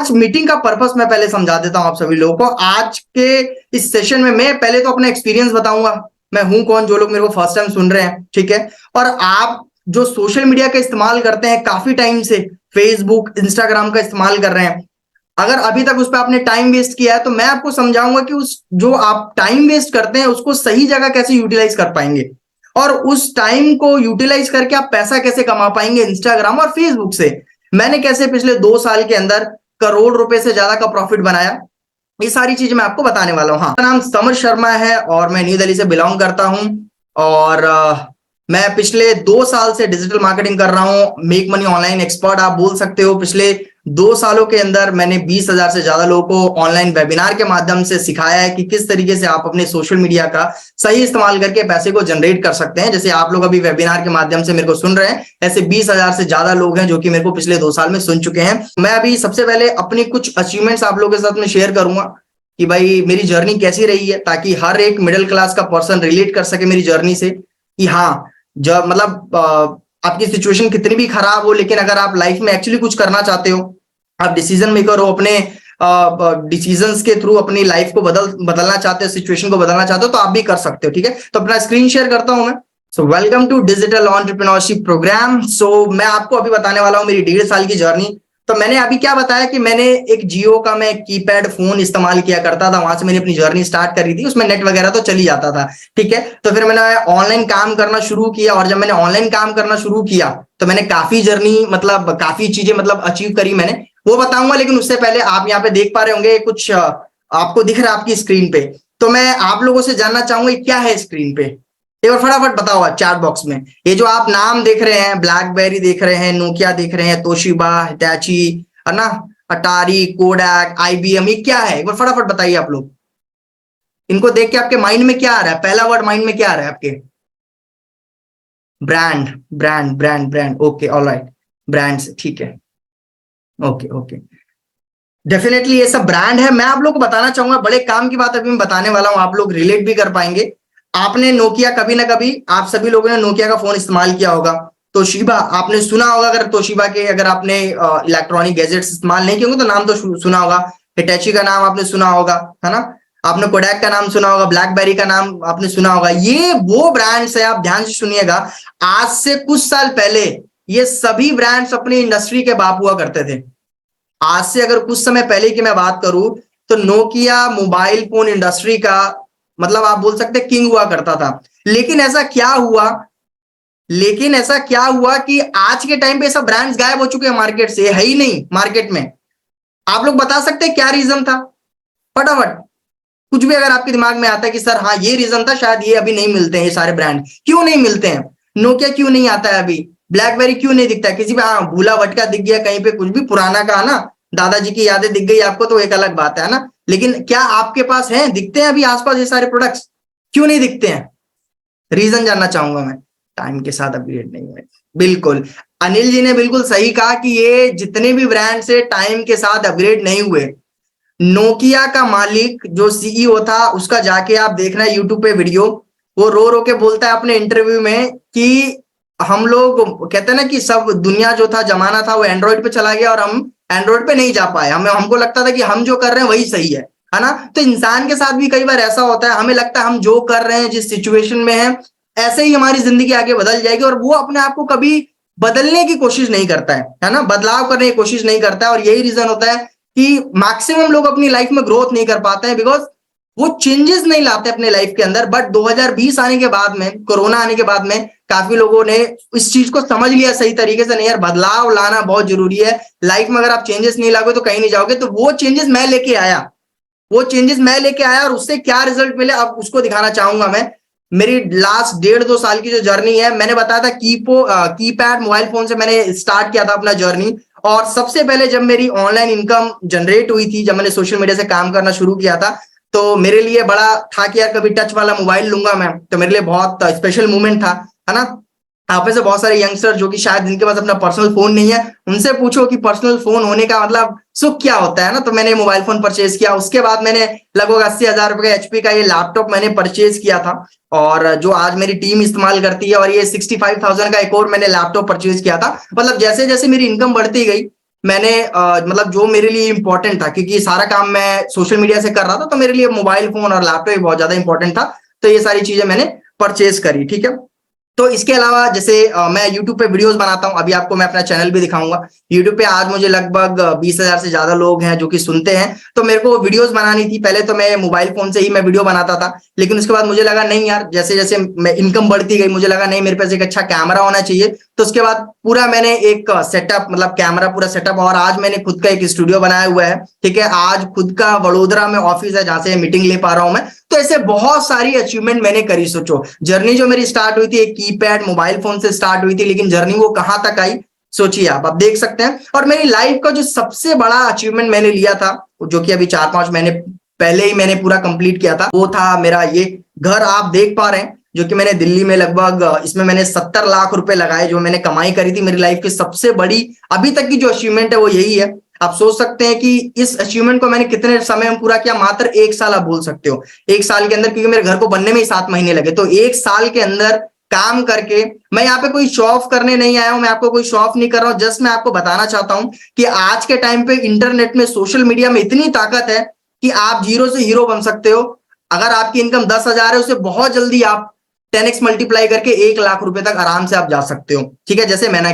आज मीटिंग का पर्पस मैं पहले समझा देता हूं आप सभी लोगों को। आज के इस सेशन में मैं पहले तो अपना एक्सपीरियंस बताऊंगा, मैं हूं कौन, जो लोग मेरे को फर्स्ट टाइम सुन रहे हैं, ठीक है। और आप जो सोशल मीडिया का इस्तेमाल करते हैं काफी टाइम से, फेसबुक इंस्टाग्राम का इस्तेमाल कर रहे हैं, अगर अभी तक उस पर आपने टाइम वेस्ट किया है तो मैं आपको समझाऊंगा कि उस जो आप टाइम वेस्ट करते हैं उसको सही जगह कैसे यूटिलाइज कर पाएंगे, और उस टाइम को यूटिलाइज करके आप पैसा कैसे कमा पाएंगे इंस्टाग्राम और फेसबुक से। मैंने कैसे पिछले 2 साल के अंदर करोड़ रुपए से ज्यादा का प्रॉफिट बनाया, ये सारी चीजें मैं आपको बताने वाला हूं। हाँ, मेरा नाम समर शर्मा है और मैं न्यू दिल्ली से बिलोंग करता हूं। और मैं पिछले 2 साल से डिजिटल मार्केटिंग कर रहा हूं, मेक मनी ऑनलाइन एक्सपर्ट आप बोल सकते हो। पिछले 2 सालों के अंदर मैंने 20,000 से ज्यादा लोगों को ऑनलाइन वेबिनार के माध्यम से सिखाया है कि किस तरीके से आप अपने सोशल मीडिया का सही इस्तेमाल करके पैसे को जनरेट कर सकते हैं। जैसे आप लोग अभी वेबिनार के माध्यम से मेरे को सुन रहे हैं, ऐसे 20,000 से ज्यादा लोग हैं जो कि मेरे को पिछले 2 साल में सुन चुके हैं। मैं अभी सबसे पहले अपनी कुछ अचीवमेंट्स आप लोगों के साथ में शेयर करूंगा कि भाई मेरी जर्नी कैसी रही है, ताकि हर एक मिडिल क्लास का पर्सन रिलेट कर सके मेरी जर्नी से कि हाँ, जब मतलब आपकी सिचुएशन कितनी भी खराब हो, लेकिन अगर आप लाइफ में एक्चुअली कुछ करना चाहते हो, आप डिसीजन मेकर हो, अपने डिसीजंस के थ्रू अपनी लाइफ को बदलना चाहते हो, सिचुएशन को बदलना चाहते हो, तो आप भी कर सकते हो, ठीक है। तो अपना स्क्रीन शेयर करता हूं मैं। So welcome to digital entrepreneurship program. So मैं आपको अभी बताने वाला हूं मेरी 1.5 साल की जर्नी। तो मैंने अभी क्या बताया कि मैंने एक जियो का मैं कीपैड फोन इस्तेमाल किया करता था, वहां से मैंने अपनी जर्नी स्टार्ट करी थी, उसमें नेट वगैरह तो चल ही जाता था, ठीक है। तो फिर मैंने ऑनलाइन काम करना शुरू किया, और जब मैंने ऑनलाइन काम करना शुरू किया तो मैंने काफी जर्नी मतलब काफी चीजें मतलब अचीव करी मैंने, वो बताऊंगा। लेकिन उससे पहले आप यहाँ पे देख पा रहे होंगे कुछ आपको दिख रहा है आपकी स्क्रीन पे, तो मैं आप लोगों से जानना चाहूंगा क्या है स्क्रीन पे। एक बार फटाफट बताओ चैट बॉक्स में। ये जो आप नाम देख रहे हैं, ब्लैकबेरी देख रहे हैं, नोकिया देख रहे हैं, तोशिबा, हिटैची, है ना, अटारी, कोडैक, आईबीएम, ये क्या है? एक बार फटाफट बताइए आप लोग। इनको देख के आपके माइंड में क्या आ रहा है? पहला वर्ड माइंड में क्या आ रहा है आपके? Brand, brand, brand, brand, okay, alright, brands, ठीक है, ओके, ओके। डेफिनेटली ये सब ब्रांड है। मैं आप लोग को बताना चाहूंगा, बड़े काम की बात अभी मैं बताने वाला हूं, आप लोग रिलेट भी कर पाएंगे। आपने नोकिया कभी ना कभी, आप सभी लोगों ने नोकिया का फोन इस्तेमाल किया होगा। तोशिबा आपने सुना होगा, अगर तोशिबा के अगर आपने इलेक्ट्रॉनिक गैजेट्स इस्तेमाल नहीं किए होंगे तो नाम तो सुना होगा। हिटैची का नाम आपने सुना होगा, है ना। आपने कोडैक का नाम सुना होगा, ब्लैकबेरी का नाम आपने सुना होगा। ये वो ब्रांड्स है, आप ध्यान से सुनिएगा। आज से कुछ साल पहले ये सभी ब्रांड्स अपनी इंडस्ट्री के बाप हुआ करते थे। आज से अगर कुछ समय पहले की मैं बात करूं तो नोकिया मोबाइल फोन इंडस्ट्री का मतलब आप बोल सकते किंग हुआ करता था। लेकिन ऐसा क्या हुआ कि आज के टाइम पे सब ब्रांड्स गायब हो चुके हैं मार्केट से, है ही नहीं मार्केट में। आप लोग बता सकते हैं क्या रीजन था? फटाफट कुछ भी अगर आपके दिमाग में आता है कि सर हाँ ये रीजन था, शायद ये अभी नहीं मिलते हैं, ये सारे ब्रांड क्यों नहीं मिलते हैं, नोकिया क्यों नहीं आता है अभी, ब्लैकबेरी क्यों नहीं दिखता है किसी पे? हाँ, भूला भटका दिख गया कहीं पे, कुछ भी पुराना का ना, दादाजी की यादें दिख गई आपको तो एक अलग बात है ना। लेकिन क्या आपके पास है, दिखते हैं अभी आसपास ये सारे प्रोडक्ट्स? क्यों नहीं दिखते हैं? रीजन जानना चाहूंगा मैं। टाइम के साथ अपग्रेड नहीं हुए, बिल्कुल। अनिल जी ने बिल्कुल सही कहा कि ये जितने भी ब्रांड से टाइम के साथ अपग्रेड नहीं हुए। नोकिया का मालिक जो सीईओ था उसका जाके आप देखना यूट्यूब पे वीडियो, वो रो रो के बोलता है अपने इंटरव्यू में कि हम लोग कहते हैं ना कि सब दुनिया जो था जमाना था वो एंड्रॉइड पे चला गया और हम एंड्रॉइड पे नहीं जा पाए। हमें हमको लगता था कि हम जो कर रहे हैं वही सही है ना। तो इंसान के साथ भी कई बार ऐसा होता है, हमें लगता है हम जो कर रहे हैं जिस सिचुएशन में है ऐसे ही हमारी जिंदगी आगे बदल जाएगी, और वो अपने आप को कभी बदलने की कोशिश नहीं करता है ना, बदलाव करने की कोशिश नहीं करता है। और यही रीजन होता है कि मैक्सिमम लोग अपनी लाइफ में ग्रोथ नहीं कर पाते हैं, बिकॉज वो चेंजेस नहीं लाते अपने लाइफ के अंदर। बट 2020 आने के बाद में, कोरोना आने के बाद में काफी लोगों ने इस चीज को समझ लिया सही तरीके से, नहीं यार बदलाव लाना बहुत जरूरी है लाइफ में। अगर आप चेंजेस नहीं लाओगे तो कहीं नहीं जाओगे। तो वो चेंजेस मैं लेके आया, और उससे क्या रिजल्ट मिले अब उसको दिखाना चाहूंगा मैं। मेरी लास्ट 1.5-2 साल की जो जर्नी है, मैंने बताया था कीपैड मोबाइल फोन से मैंने स्टार्ट किया था अपना जर्नी। और सबसे पहले जब मेरी ऑनलाइन इनकम जनरेट हुई थी, जब मैंने सोशल मीडिया से काम करना शुरू किया था, तो मेरे लिए बड़ा था कि यार कभी टच वाला मोबाइल लूंगा मैं, तो मेरे लिए बहुत स्पेशल मोमेंट था, है ना। आप में से बहुत सारे यंगस्टर जो कि शायद जिनके पास अपना पर्सनल फोन नहीं है, उनसे पूछो कि पर्सनल फोन होने का मतलब सुख क्या होता है ना। तो मैंने मोबाइल फोन परचेज किया, उसके बाद मैंने लगभग 80,000 रुपए का एचपी का ये लैपटॉप मैंने परचेज किया था, और जो आज मेरी टीम इस्तेमाल करती है। और ये 65,000 का एक और मैंने लैपटॉप परचेज किया था। मतलब जैसे जैसे मेरी इनकम बढ़ती गई, मैंने मतलब जो मेरे लिए इंपॉर्टेंट था, क्योंकि सारा काम मैं सोशल मीडिया से कर रहा था, तो मेरे लिए मोबाइल फोन और लैपटॉप भी बहुत ज्यादा इंपॉर्टेंट था। तो ये सारी चीजें मैंने परचेज करी, ठीक है। तो इसके अलावा जैसे मैं YouTube पे वीडियोस बनाता हूं, अभी आपको मैं अपना चैनल भी दिखाऊंगा। YouTube पे आज मुझे लगभग 20,000 से ज्यादा लोग हैं जो कि सुनते हैं। तो मेरे को वीडियोस बनानी थी, पहले तो मैं मोबाइल फोन से ही मैं वीडियो बनाता था, लेकिन उसके बाद मुझे लगा नहीं यार, जैसे जैसे मैं इनकम बढ़ती गई, मुझे लगा नहीं मेरे पास एक अच्छा कैमरा होना चाहिए। तो उसके बाद पूरा मैंने एक सेटअप, मतलब कैमरा पूरा सेटअप, और आज मैंने खुद का एक स्टूडियो बनाया हुआ है, ठीक है। आज खुद का वडोदरा में ऑफिस है जहां से मीटिंग ले पा रहा हूं मैं। तो ऐसे बहुत सारी अचीवमेंट मैंने करी। सोचो जर्नी जो मेरी स्टार्ट हुई थी एक कीपैड मोबाइल फोन से स्टार्ट हुई थी, लेकिन जर्नी वो कहां तक आई, सोचिए आप देख सकते हैं। और मेरी लाइफ का जो सबसे बड़ा अचीवमेंट मैंने लिया था, जो कि अभी 4-5 महीने पहले ही मैंने पूरा कंप्लीट किया था, वो था मेरा ये घर आप देख पा रहे हैं, जो कि मैंने दिल्ली में लगभग इसमें मैंने 70 लाख रुपए लगाए, जो मैंने कमाई करी थी। मेरी लाइफ की सबसे बड़ी अभी तक की जो अचीवमेंट है वो यही है। आप सोच सकते हैं कि इस अचीवमेंट को मैंने कितने समय में पूरा किया, मात्र 1 साल। आप बोल सकते हो 1 साल के अंदर, क्योंकि मेरे घर को बनने में ही 7 महीने लगे। तो 1 साल के अंदर काम करके, मैं यहाँ पे कोई शो ऑफ करने नहीं आया हूं, मैं आपको कोई शो ऑफ नहीं कर रहा हूं, जस्ट मैं आपको बताना चाहता हूं कि आज के टाइम पे इंटरनेट में, सोशल मीडिया में इतनी ताकत है कि आप जीरो से हीरो बन सकते हो। अगर आपकी इनकम 10,000 है, उसे बहुत जल्दी आप 10x मल्टीप्लाई करके 1 लाख रुपए तक आराम से आप जा सकते हो, ठीक है, जैसे मैंने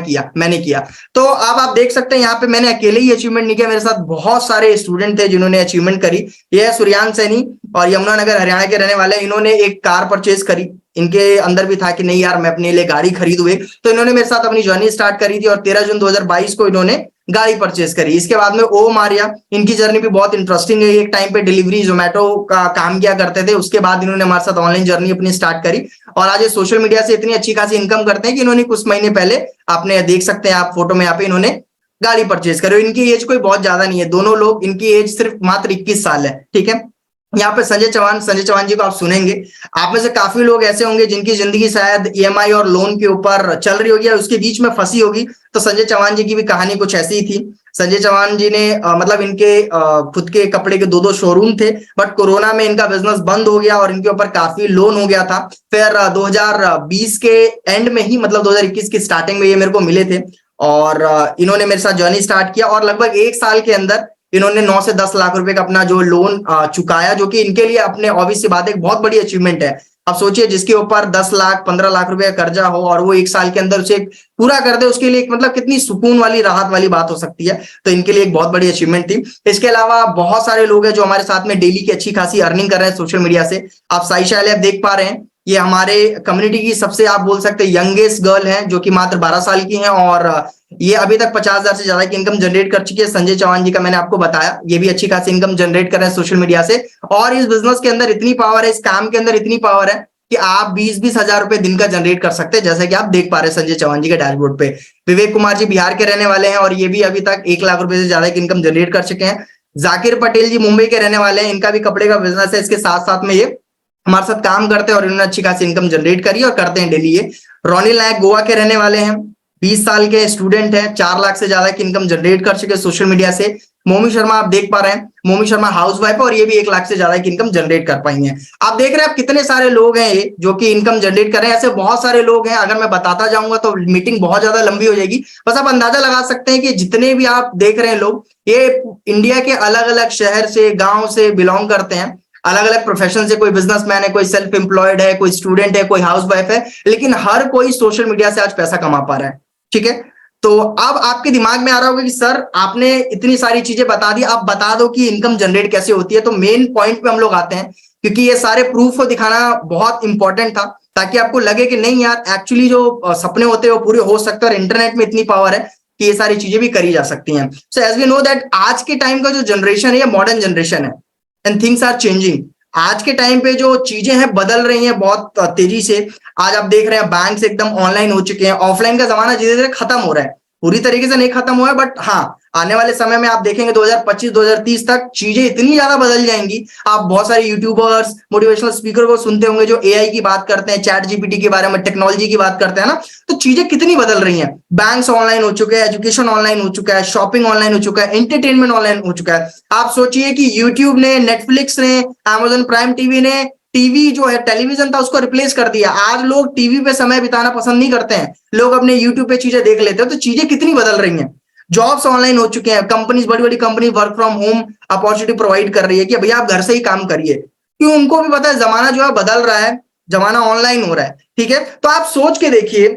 किया। तो अब आप देख सकते हैं यहाँ पे मैंने अकेले ही अचीवमेंट नहीं किया, मेरे साथ बहुत सारे स्टूडेंट थे जिन्होंने अचीवमेंट करी। ये है सूर्यान सैनी, और यमुनानगर हरियाणा के रहने वाले। इन्होंने एक कार परचेज करी, इनके अंदर भी था कि नहीं यार मैं अपने लिए गाड़ी खरीदूं एक, तो इन्होंने मेरे साथ अपनी जर्नी स्टार्ट करी थी, और 13 जून 2022 को इन्होंने गाड़ी परचेज करी। इसके बाद में ओम आर्या, इनकी जर्नी भी बहुत इंटरेस्टिंग है। एक टाइम पे डिलीवरी जोमेटो का काम किया करते थे, उसके बाद इन्होंने हमारे साथ ऑनलाइन जर्नी अपनी स्टार्ट करी, और आज ये सोशल मीडिया से इतनी अच्छी खासी इनकम करते हैं कि इन्होंने कुछ महीने पहले, आपने देख सकते हैं आप फोटो में यहाँ पे, इन्होंने गाड़ी परचेज करी। इनकी एज कोई बहुत ज्यादा नहीं है, दोनों लोग, इनकी एज सिर्फ मात्र 21 साल है, ठीक है। यहाँ पे संजय चौहान जी को आप सुनेंगे। आप में से काफी लोग ऐसे होंगे जिनकी जिंदगी शायद ईएमआई और लोन के ऊपर चल रही होगी या उसके बीच में फंसी होगी। तो संजय चौहान जी की भी कहानी कुछ ऐसी ही थी। संजय चौहान जी ने मतलब इनके खुद के कपड़े के 2-2 शोरूम थे, बट कोरोना में इनका बिजनेस बंद हो गया और इनके ऊपर काफी लोन हो गया था। फिर 2020 के एंड में ही, मतलब 2021 की स्टार्टिंग में ये मेरे को मिले थे, और इन्होंने मेरे साथ जर्नी स्टार्ट किया, और लगभग 1 साल के अंदर इन्होंने 9 से 10 लाख रुपए का अपना जो लोन चुकाया, जो कि इनके लिए अपने ऑब्वियस सी बात है एक बहुत बड़ी अचीवमेंट है। अब सोचिए जिसके ऊपर 10 लाख 15 लाख रुपए का कर्जा हो और वो 1 साल के अंदर उसे पूरा कर दे, उसके लिए एक मतलब कितनी सुकून वाली, राहत वाली बात हो सकती है। तो इनके लिए एक बहुत बड़ी अचीवमेंट थी। इसके अलावा बहुत सारे लोग हैं जो हमारे साथ में डेली की अच्छी खासी अर्निंग कर रहे हैं सोशल मीडिया से। आप साइशा अली आप देख पा रहे हैं, ये हमारे कम्युनिटी की सबसे, आप बोल सकते हैं, यंगेस्ट गर्ल है, जो कि मात्र 12 साल की है, और ये अभी तक 50,000 से ज्यादा की इनकम जनरेट कर चुकी है। संजय चौहान जी का मैंने आपको बताया, ये भी अच्छी खासी इनकम जनरेट कर रहे हैं सोशल मीडिया से। और इस बिजनेस के अंदर इतनी पावर है, इस काम के अंदर इतनी पावर है कि आप 20-20 हजार रुपए दिन का जनरेट कर सकते हैं, जैसे कि आप देख पा रहे हैं संजय चौहान जी के डैशबोर्ड पे। विवेक कुमार जी बिहार के रहने वाले हैं, और ये भी अभी तक 1 लाख रुपए से ज्यादा की इनकम जनरेट कर चुके हैं। जाकिर पटेल जी मुंबई के रहने वाले हैं, इनका भी कपड़े का बिजनेस है, इसके साथ साथ में ये हमारे साथ काम करते हैं, और इन्होंने अच्छी खासी इनकम जनरेट करी और करते हैं डेली ये। रोनिल नायक गोवा के रहने वाले हैं, 20 साल के स्टूडेंट हैं, 4 लाख से ज्यादा की इनकम जनरेट कर चुके सोशल मीडिया से। मोमी शर्मा आप देख पा रहे हैं, मोमी शर्मा हाउस वाइफ है, और ये भी 1 लाख से ज्यादा की इनकम जनरेट कर पाई हैं। आप देख रहे हैं आप कितने सारे लोग हैं ये जो कि इनकम जनरेट कर रहे हैं। ऐसे बहुत सारे लोग हैं, अगर मैं बताता जाऊंगा तो मीटिंग बहुत ज्यादा लंबी हो जाएगी। बस आप अंदाजा लगा सकते हैं कि जितने भी आप देख रहे हैं लोग, ये इंडिया के अलग अलग शहर से, गांव से बिलोंग करते हैं, अलग अलग प्रोफेशन से। कोई बिजनेसमैन है, कोई सेल्फ एम्प्लॉयड है, कोई स्टूडेंट है, कोई हाउस वाइफ है, लेकिन हर कोई सोशल मीडिया से आज पैसा कमा पा रहा है, ठीक है। तो अब आपके दिमाग में आ रहा होगा कि सर आपने इतनी सारी चीजें बता दी, अब बता दो कि इनकम जनरेट कैसे होती है। तो मेन पॉइंट पे हम लोग आते हैं, क्योंकि ये सारे प्रूफ को दिखाना बहुत इंपॉर्टेंट था, ताकि आपको लगे कि नहीं यार एक्चुअली जो सपने होते हैं वो पूरे हो सकते हैं, और इंटरनेट में इतनी पावर है कि ये सारी चीजें भी करी जा सकती हैं। So as we know that आज के टाइम का जो जनरेशन है, ये मॉडर्न जनरेशन है, एंड थिंग्स आर चेंजिंग। आज के टाइम पे जो चीजें हैं बदल रही हैं बहुत तेजी से। आज आप देख रहे हैं बैंक्स एकदम ऑनलाइन हो चुके हैं, ऑफलाइन का जमाना धीरे धीरे खत्म हो रहा है, पूरी तरीके से नहीं खत्म हुआ है, बट हाँ आने वाले समय में आप देखेंगे 2025-2030 तक चीजें इतनी ज्यादा बदल जाएंगी। आप बहुत सारे यूट्यूबर्स, मोटिवेशनल स्पीकर को सुनते होंगे जो एआई की बात करते हैं, चैट जीपीटी के बारे में, टेक्नोलॉजी की बात करते हैं ना। तो चीजें कितनी बदल रही हैं, बैंक्स ऑनलाइन हो चुके हैं, एजुकेशन ऑनलाइन हो चुका है, शॉपिंग ऑनलाइन हो चुका है, एंटरटेनमेंट ऑनलाइन हो चुका है। आप सोचिए कि यूट्यूब ने, नेटफ्लिक्स ने, अमेजन प्राइम टीवी ने टीवी जो है, टेलीविजन था, उसको रिप्लेस कर दिया। आज लोग टीवी पे समय बिताना पसंद नहीं करते हैं, लोग अपने यूट्यूब पे चीजें देख लेते हैं। तो चीजें कितनी बदल रही हैं। जॉब्स ऑनलाइन हो चुके हैं, कंपनीज, बड़ी बड़ी company work from home opportunity provide कर रही है कि भैया आप घर से ही काम करिए, क्यों? उनको भी पता है जमाना जो है बदल रहा है, जमाना ऑनलाइन हो रहा है, ठीक है। तो आप सोच के देखिए,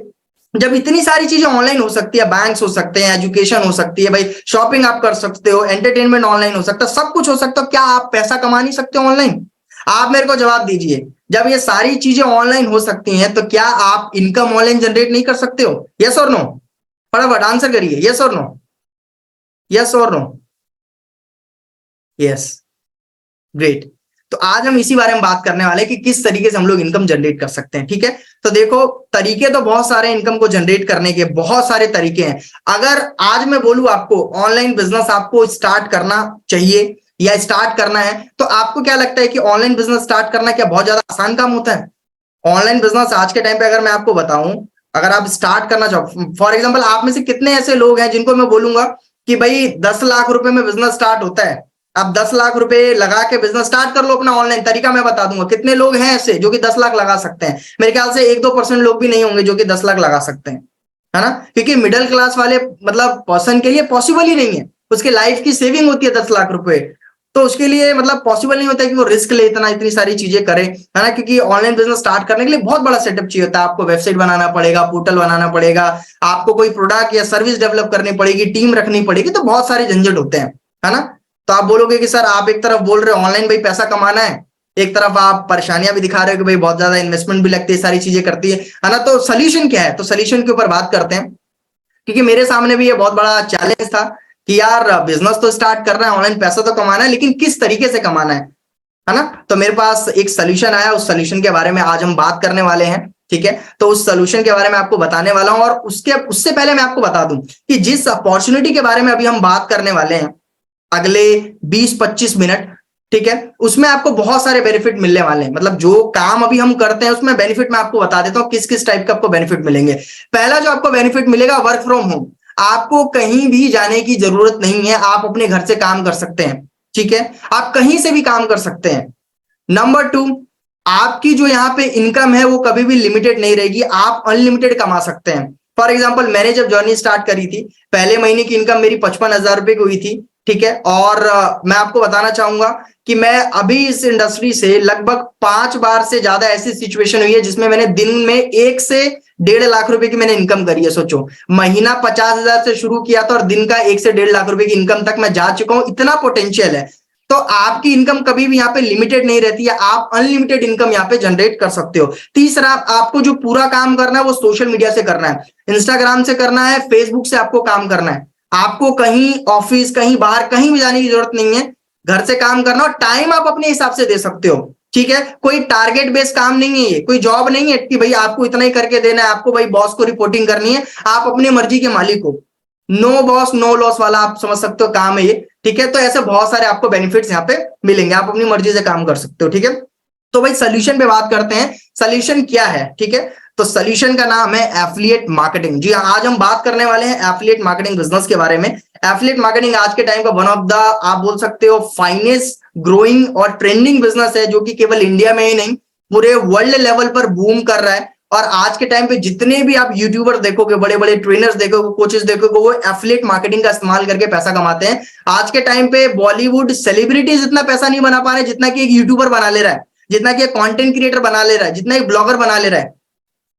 जब इतनी सारी चीजें ऑनलाइन हो सकती है, बैंक्स हो सकते हैं, एजुकेशन हो सकती है, भाई शॉपिंग आप कर सकते हो, एंटरटेनमेंट ऑनलाइन हो सकता है, सब कुछ हो सकता है, क्या आप पैसा कमा नहीं सकते ऑनलाइन? आप मेरे को जवाब दीजिए, जब ये सारी चीजें ऑनलाइन हो सकती हैं तो क्या आप इनकम ऑनलाइन जनरेट नहीं कर सकते हो? यस और नो? फटाफट आंसर करिए, यस और नो, यस और नो? Yes, great. तो आज हम इसी बारे में बात करने वाले हैं कि किस तरीके से हम लोग इनकम जनरेट कर सकते हैं, ठीक है। तो देखो, तरीके तो बहुत सारे इनकम को जनरेट करने के, बहुत सारे तरीके हैं। अगर आज मैं बोलूं आपको ऑनलाइन बिजनेस आपको स्टार्ट करना चाहिए या स्टार्ट करना है, तो आपको क्या लगता है कि ऑनलाइन बिजनेस स्टार्ट करना क्या बहुत ज्यादा आसान काम होता है? ऑनलाइन बिजनेस आज के टाइम पे अगर मैं आपको बताऊं, अगर आप स्टार्ट करना चाहो, फॉर एग्जांपल आप में से कितने ऐसे लोग हैं जिनको मैं बोलूंगा कि भाई 10 लाख रुपए में बिजनेस स्टार्ट होता है, आप 10 लाख रुपए लगा के बिजनेस स्टार्ट कर लो अपना ऑनलाइन, तरीका मैं बता दूंगा। कितने लोग हैं ऐसे जो कि 10 लाख लगा सकते हैं? मेरे ख्याल से 1-2% लोग भी नहीं होंगे जो कि 10 लाख लगा सकते हैं, है ना? क्योंकि मिडिल क्लास वाले मतलब पर्सन के लिए पॉसिबल ही नहीं है, उसके लाइफ की सेविंग होती है 10 लाख रुपए, तो उसके लिए मतलब पॉसिबल नहीं होता कि वो रिस्क ले, इतना इतनी सारी चीजें करे, है ना? क्योंकि ऑनलाइन बिजनेस स्टार्ट करने के लिए बहुत बड़ा सेटअप चाहिए होता है, आपको वेबसाइट बनाना पड़ेगा, पोर्टल बनाना पड़ेगा, आपको कोई प्रोडक्ट या सर्विस डेवलप करनी पड़ेगी, टीम रखनी पड़ेगी, तो बहुत सारे झंझट होते हैं, है ना? तो आप बोलोगे कि सर आप एक तरफ बोल रहे हो ऑनलाइन भाई पैसा कमाना है, एक तरफ आप परेशानियां भी दिखा रहे हो कि भाई बहुत ज्यादा इन्वेस्टमेंट भी लगती है, सारी चीजें करती है ना? तो सोल्यूशन क्या है? तो सोल्यूशन के ऊपर बात करते हैं, क्योंकि मेरे सामने भी ये बहुत बड़ा चैलेंज था कि यार बिजनेस तो स्टार्ट करना है, ऑनलाइन पैसा तो कमाना है, लेकिन किस तरीके से कमाना है ना? तो मेरे पास एक सोल्यूशन आया, उस सोल्यूशन के बारे में आज हम बात करने वाले हैं, ठीक है। तो उस सोल्यूशन के बारे में आपको बताने वाला हूं, और उससे पहले मैं आपको बता दूं कि जिस अपॉर्चुनिटी के बारे में अभी हम बात करने वाले हैं अगले 20-25 मिनट, ठीक है, उसमें आपको बहुत सारे बेनिफिट मिलने वाले हैं। मतलब जो काम अभी हम करते हैं उसमें बेनिफिट मैं आपको बता देता हूं किस किस टाइप के आपको बेनिफिट मिलेंगे। पहला जो आपको बेनिफिट मिलेगा, वर्क फ्रॉम होम। आपको कहीं भी जाने की जरूरत नहीं है, आप अपने घर से काम कर सकते हैं, ठीक है। आप कहीं से भी काम कर सकते हैं। नंबर 2, आपकी जो यहाँ पे इनकम है वो कभी भी लिमिटेड नहीं रहेगी, आप अनलिमिटेड कमा सकते हैं। फॉर एग्जाम्पल मैंने जब जर्नी स्टार्ट करी थी, पहले महीने की इनकम मेरी 55,000 रुपए की हुई थी, ठीक है। और मैं आपको बताना चाहूंगा कि मैं अभी इस इंडस्ट्री से लगभग 5 बार से ज्यादा ऐसी सिचुएशन हुई है जिसमें मैंने दिन में 1 से 1.5 लाख रुपए की मैंने इनकम करी है। सोचो, महीना 50,000 से शुरू किया था और दिन का 1 से 1.5 लाख रुपए की इनकम तक मैं जा चुका हूं, इतना पोटेंशियल है। तो आपकी इनकम कभी भी यहाँ पे लिमिटेड नहीं रहती है, आप अनलिमिटेड इनकम यहाँ पे जनरेट कर सकते हो। तीसरा, आपको जो पूरा काम करना है वो सोशल मीडिया से करना है, इंस्टाग्राम से करना है, फेसबुक से आपको काम करना है। आपको कहीं ऑफिस, कहीं बाहर, कहीं भी जाने की जरूरत नहीं है, घर से काम करना, और टाइम आप अपने हिसाब से दे सकते हो, ठीक है। कोई टारगेट बेस्ड काम नहीं है, ये कोई जॉब नहीं है कि भाई आपको इतना ही करके देना है, आपको भाई बॉस को रिपोर्टिंग करनी है, आप अपनी मर्जी के मालिक हो। नो बॉस नो लॉस वाला आप समझ सकते हो काम है ये, ठीक है। तो ऐसे बहुत सारे आपको बेनिफिट्स यहाँ पे मिलेंगे, आप अपनी मर्जी से काम कर सकते हो, ठीक है। तो भाई सोल्यूशन पे बात करते हैं, सोल्यूशन क्या है, ठीक है। तो सोल्यूशन का नाम है एफिलिएट मार्केटिंग। जी हाँ, आज हम बात करने वाले हैं एफिलिएट मार्केटिंग बिजनेस के बारे में। एफिलिएट मार्केटिंग आज के टाइम का वन ऑफ द, आप बोल सकते हो, फाइनेस्ट ग्रोइंग और ट्रेंडिंग बिजनेस है, जो कि केवल इंडिया में ही नहीं पूरे वर्ल्ड लेवल पर बूम कर रहा है। और आज के टाइम पे जितने भी आप यूट्यूबर देखोगे, बड़े बड़े ट्रेनर्स देखोगे, कोचेस देखोगे, वो एफिलिएट मार्केटिंग का इस्तेमाल करके पैसा कमाते हैं। आज के टाइम पे बॉलीवुड सेलिब्रिटीज इतना पैसा नहीं बना पा रहे जितना कि एक यूट्यूबर बना ले रहा है, जितना कि एक कंटेंट क्रिएटर बना ले रहा है, जितना एक ब्लॉगर बना ले रहा है।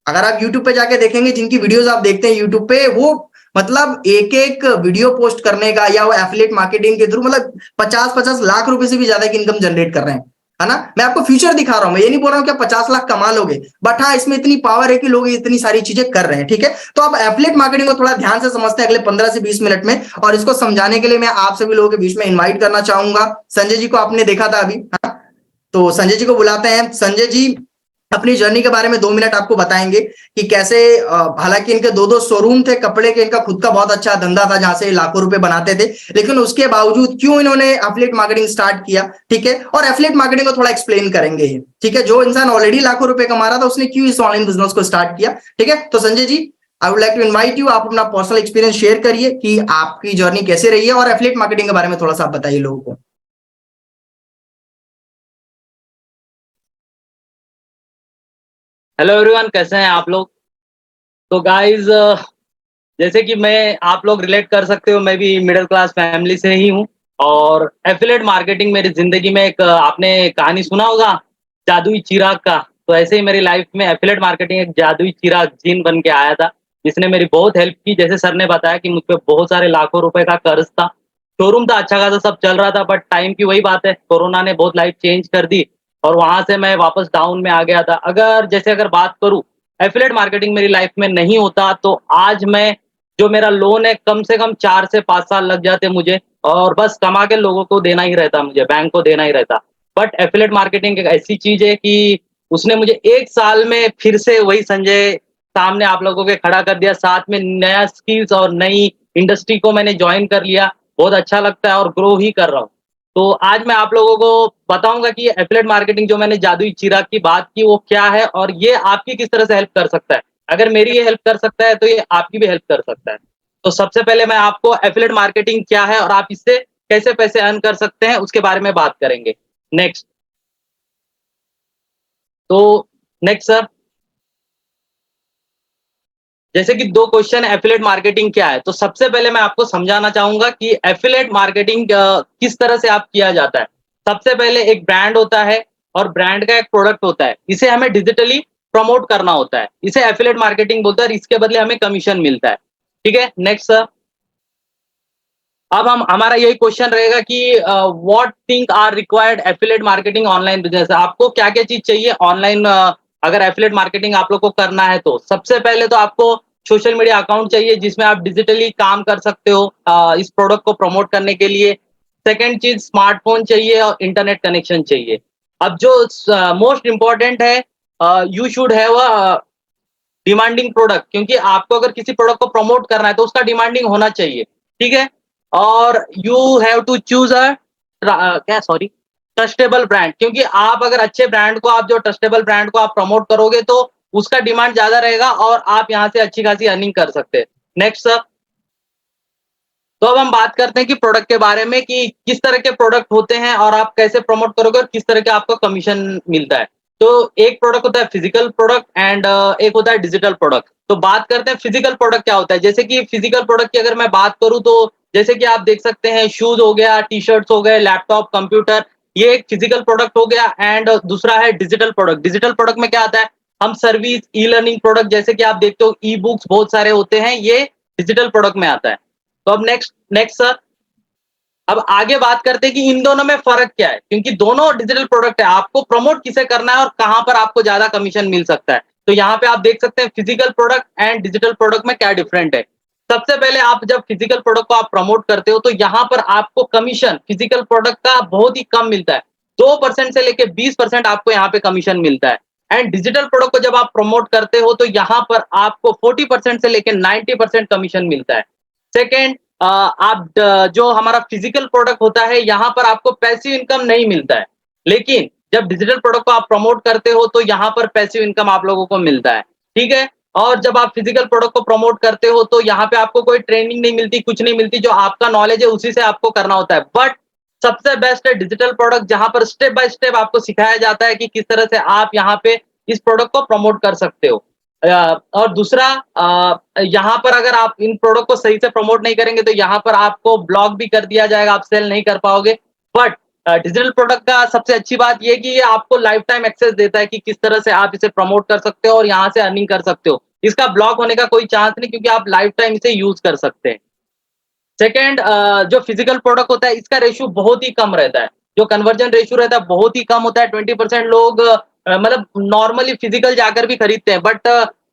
अगर आप यूट्यूब पे जाके देखेंगे, जिनकी वीडियोस आप देखते हैं यूट्यूब पे, वो मतलब एक एक वीडियो पोस्ट करने का या वो एफिलिएट मार्केटिंग के थ्रू मतलब 50-50 लाख रुपए से भी ज्यादा की इनकम जनरेट कर रहे हैं, है ना? मैं आपको फ्यूचर दिखा रहा हूं, मैं ये नहीं बोल रहा हूं कि आप 50 लाख कमा लोगे, बट हाँ, इसमें इतनी पावर है कि लोग इतनी सारी चीजें कर रहे हैं, ठीक है। तो आप एफिलिएट मार्केटिंग को थोड़ा ध्यान से समझते हैं अगले 15 से 20 मिनट में, और इसको समझाने के लिए मैं आप सभी लोगों के बीच में इन्वाइट करना चाहूंगा संजय जी को। आपने देखा था अभी, है ना? तो संजय जी को बुलाते हैं। संजय जी अपनी जर्नी के बारे में 2 मिनट आपको बताएंगे कि कैसे, हालांकि इनके 2-2 शोरूम थे कपड़े के, इनका खुद का बहुत अच्छा धंधा था जहां से लाखों रुपए बनाते थे, लेकिन उसके बावजूद क्यों इन्होंने एफिलिएट मार्केटिंग स्टार्ट किया, ठीक है। और एफिलिएट मार्केटिंग को थोड़ा एक्सप्लेन करेंगे ये, ठीक है। जो इंसान ऑलरेडी लाखों रुपए कमा रहा था उसने क्यों इस ऑनलाइन बिजनेस को स्टार्ट किया, ठीक है। तो Sanjay ji, I would like to invite you, आप अपना पर्सनल एक्सपीरियंस शेयर करिए कि आपकी जर्नी कैसे रही है, और एफिलिएट मार्केटिंग के बारे में थोड़ा सा आप बताइए लोगों को। हेलो एवरीवन, कैसे हैं आप लोग? तो गाइस, जैसे कि मैं आप लोग रिलेट कर सकते हो, मैं भी मिडिल क्लास फैमिली से ही हूँ और एफ़िलिएट मार्केटिंग मेरी ज़िंदगी में एक आपने कहानी सुना होगा, जादुई चिराग का। तो ऐसे ही मेरी लाइफ़ में एफ़िलिएट मार्केटिंग एक जादुई चिराग जिन बन के आया था, जिसने मेरी बहुत हेल्प की। जैसे सर ने बताया कि मुझ पे बहुत सारे लाखों रुपए का कर्ज़ था। शोरूम था अच्छा खासा सब चल रहा था, बट टाइम की वही बात है, कोरोना ने बहुत लाइफ़ चेंज कर दी और वहाँ से मैं वापस डाउन में आ गया था। अगर बात करूँ, एफ़िलिएट मार्केटिंग मेरी लाइफ़ में नहीं होता तो आज मैं जो मेरा लोन है कम से कम 4 से 5 साल लग जाते मुझे और बस कमा के लोगों को देना ही रहता मुझे, बैंक को देना ही रहता। बट एफ़िलिएट मार्केटिंग एक ऐसी चीज़ है कि उसने मुझे 1 साल में फिर से वही संजय सामने आप लोगों के खड़ा कर दिया, साथ में नया स्किल्स और नई इंडस्ट्री को मैंने जॉइन कर लिया। बहुत अच्छा लगता है और ग्रो ही कर रहा हूँ। तो आज मैं आप लोगों को बताऊँगा कि एफ़िलिएट मार्केटिंग जो मैंने जादुई चिराग की बात की वो क्या है और ये आपकी किस तरह से हेल्प कर सकता है। अगर मेरी ये हेल्प कर सकता है, तो ये आपकी भी हेल्प कर सकता है। तो सबसे पहले मैं आपको एफ़िलिएट मार्केटिंग क्या है और आप इससे कैसे पैसे अर्न कर सकते हैं, उसके बारे में बात करेंगे। नेक्स्ट तो नेक्स्ट सर, जैसे कि 2 क्वेश्चन एफ़िलिएट मार्केटिंग क्या है? तो सबसे पहले मैं आपको समझाना चाहूँगा कि एफ़िलिएट मार्केटिंग किस तरह से आप किया जाता है। सबसे पहले एक ब्रांड होता है और ब्रांड का एक प्रोडक्ट होता है। इसे हमें डिजिटली प्रमोट करना होता है। इसे एफ़िलिएट मार्केटिंग बोलते हैं और इसके बदले हमें कमीशन मिलता है। ठीक है? Next sir. अब हम हमारा यही क्वेश्चन रहेगा कि what thing are required affiliate marketing online business. आपको क्या-क्या चीज़ चाहिए ऑनलाइन अगर एफिलिएट मार्केटिंग आप लोग को करना है तो। सबसे पहले तो आपको सोशल मीडिया अकाउंट चाहिए जिसमें आप डिजिटली काम कर सकते हो इस प्रोडक्ट को प्रमोट करने के लिए। सेकंड चीज़ स्मार्टफ़ोन चाहिए और इंटरनेट कनेक्शन चाहिए। अब जो मोस्ट इम्पोर्टेंट है you should have a demanding product क्योंकि आपको अगर किसी प्रोडक्ट को प्रमोट करना है तो उसका डिमांडिंग होना चाहिए, ठीक है? और यू हैव टू चूज़ क्या सॉरी ट्रस्टेबल ब्रांड क्योंकि आप अगर अच्छे ब्रांड को आप जो ट्रस्टेबल ब्रांड को आप प्रमोट करोगे तो उसका डिमांड ज़्यादा रहेगा और आप यहाँ से अच्छी खासी अर्निंग कर सकते हैं। Next sir. तो अब हम बात करते हैं कि प्रोडक्ट के बारे में कि किस तरह के प्रोडक्ट होते हैं और आप कैसे प्रमोट करोगे और किस तरह के आपको कमीशन मिलता है। तो एक प्रोडक्ट होता है फिजिकल प्रोडक्ट एंड एक होता है डिजिटल प्रोडक्ट। तो बात करते हैं फिजिकल प्रोडक्ट क्या होता है। जैसे कि फिजिकल प्रोडक्ट की अगर मैं बात करूँ तो जैसे कि आप देख सकते हैं शूज़ हो गया, टी-शर्ट्स हो गए, लैपटॉप, कंप्यूटर ये एक फिजिकल प्रोडक्ट हो गया एंड दूसरा है डिजिटल प्रोडक्ट। डिजिटल प्रोडक्ट में क्या आता है, हम सर्विस, ई-लर्निंग प्रोडक्ट जैसे कि आप देखते हो ई-बुक्स बहुत सारे होते हैं, ये डिजिटल प्रोडक्ट में आता है। तो अब नेक्स्ट नेक्स्ट सर, अब आगे बात करते हैं कि इन दोनों में फ़र्क क्या है? क्योंकि दोनों डिजिटल प्रोडक्ट है, आपको प्रमोट किसे करना है और कहाँ पर आपको ज़्यादा कमीशन मिल सकता है। तो यहाँ पे आप देख सकते हैं physical product and digital product में क्या डिफरेंट है। सबसे पहले आप जब फिजिकल प्रोडक्ट को आप प्रमोट करते हो तो यहाँ पर आपको कमीशन फिजिकल प्रोडक्ट का बहुत ही कम मिलता है। 2% से लेके 20% आपको यहाँ पे कमीशन मिलता है एंड डिजिटल प्रोडक्ट को जब आप प्रमोट करते हो तो यहाँ पर आपको 40% से लेके 90% कमीशन मिलता है। सेकंड जो हमारा फिजिकल प्रोडक्ट होता है यहाँ पर आपको पैसिव इनकम नहीं मिलता है। लेकिन जब डिजिटल प्रोडक्ट को आप प्रमोट करते हो तो यहाँ पर पैसिव इनकम आप लोगों को मिलता है। ठीक है? और जब आप फिजिकल प्रोडक्ट को प्रमोट करते हो तो यहाँ पे आपको कोई ट्रेनिंग नहीं मिलती, कुछ नहीं मिलती, जो आपका नॉलेज है उसी से आपको करना होता है। बट सबसे बेस्ट है डिजिटल प्रोडक्ट जहाँ पर स्टेप बाय स्टेप आपको सिखाया जाता है कि किस तरह से आप यहाँ पे इस प्रोडक्ट को प्रमोट कर सकते हो। और दूसरा यहाँ पर अगर आप इन प्रोडक्ट को सही से प्रमोट नहीं करेंगे तो यहाँ पर आपको ब्लॉक भी कर दिया जाएगा, आप सेल नहीं कर पाओगे। बट डिजिटल प्रोडक्ट का सबसे अच्छी बात ये है कि ये आपको लाइफ टाइम एक्सेस देता है कि किस तरह से आप इसे प्रमोट कर सकते हो और यहाँ से अर्निंग कर सकते हो। इसका ब्लॉक होने का कोई चांस नहीं क्योंकि आप लाइफ टाइम इसे यूज़ कर सकते हैं। सेकंड जो फिजिकल प्रोडक्ट होता है इसका रेशियो बहुत ही कम रहता है। जो कन्वर्जन रेशियो रहता है बहुत ही कम होता है। 20% लोग मतलब नॉर्मली फिजिकल जाकर भी खरीदते हैं बट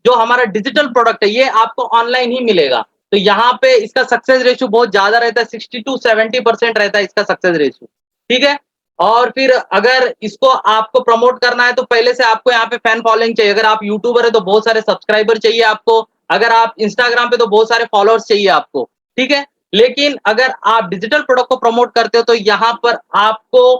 जो हमारा डिजिटल प्रोडक्ट है ये आपको ऑनलाइन ही मिलेगा। तो यहाँ पे इसका सक्सेस रेशियो बहुत ज़्यादा रहता है, 60 टू 70% रहता है इसका सक्सेस रेशियो। ठीक है? और फिर अगर इसको आपको प्रमोट करना है तो पहले से आपको यहाँ पे फैन फॉलोइंग चाहिए। अगर आप यूट्यूबर है तो बहुत सारे सब्सक्राइबर चाहिए आपको। अगर आप इंस्टाग्राम पे तो बहुत सारे फॉलोअर्स चाहिए आपको। ठीक है? लेकिन अगर आप डिजिटल प्रोडक्ट को प्रमोट करते हो तो यहाँ पर आपको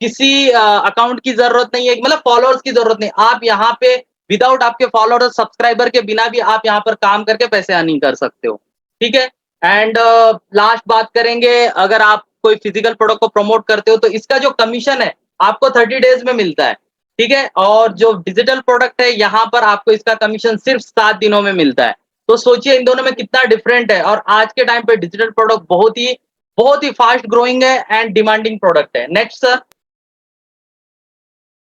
किसी अकाउंट की जरूरत नहीं है, मतलब फॉलोअर्स की जरूरत नहीं। आप यहाँ पे विदाउट आपके फॉलोअर और सब्सक्राइबर के बिना भी आप यहाँ पर काम करके पैसे अर्निंग कर सकते हो। ठीक है? एंड लास्ट बात करेंगे, अगर आप कोई फिजिकल प्रोडक्ट को प्रमोट करते हो तो इसका जो कमीशन है आपको 30 डेज में मिलता है। ठीक है? और जो डिजिटल प्रोडक्ट है यहाँ पर आपको इसका कमीशन सिर्फ 7 दिनों में मिलता है। तो सोचिए इन दोनों में कितना डिफरेंट है। और आज के टाइम पे डिजिटल प्रोडक्ट बहुत ही फास्ट ग्रोइंग है एंड डिमांडिंग प्रोडक्ट है। Next sir.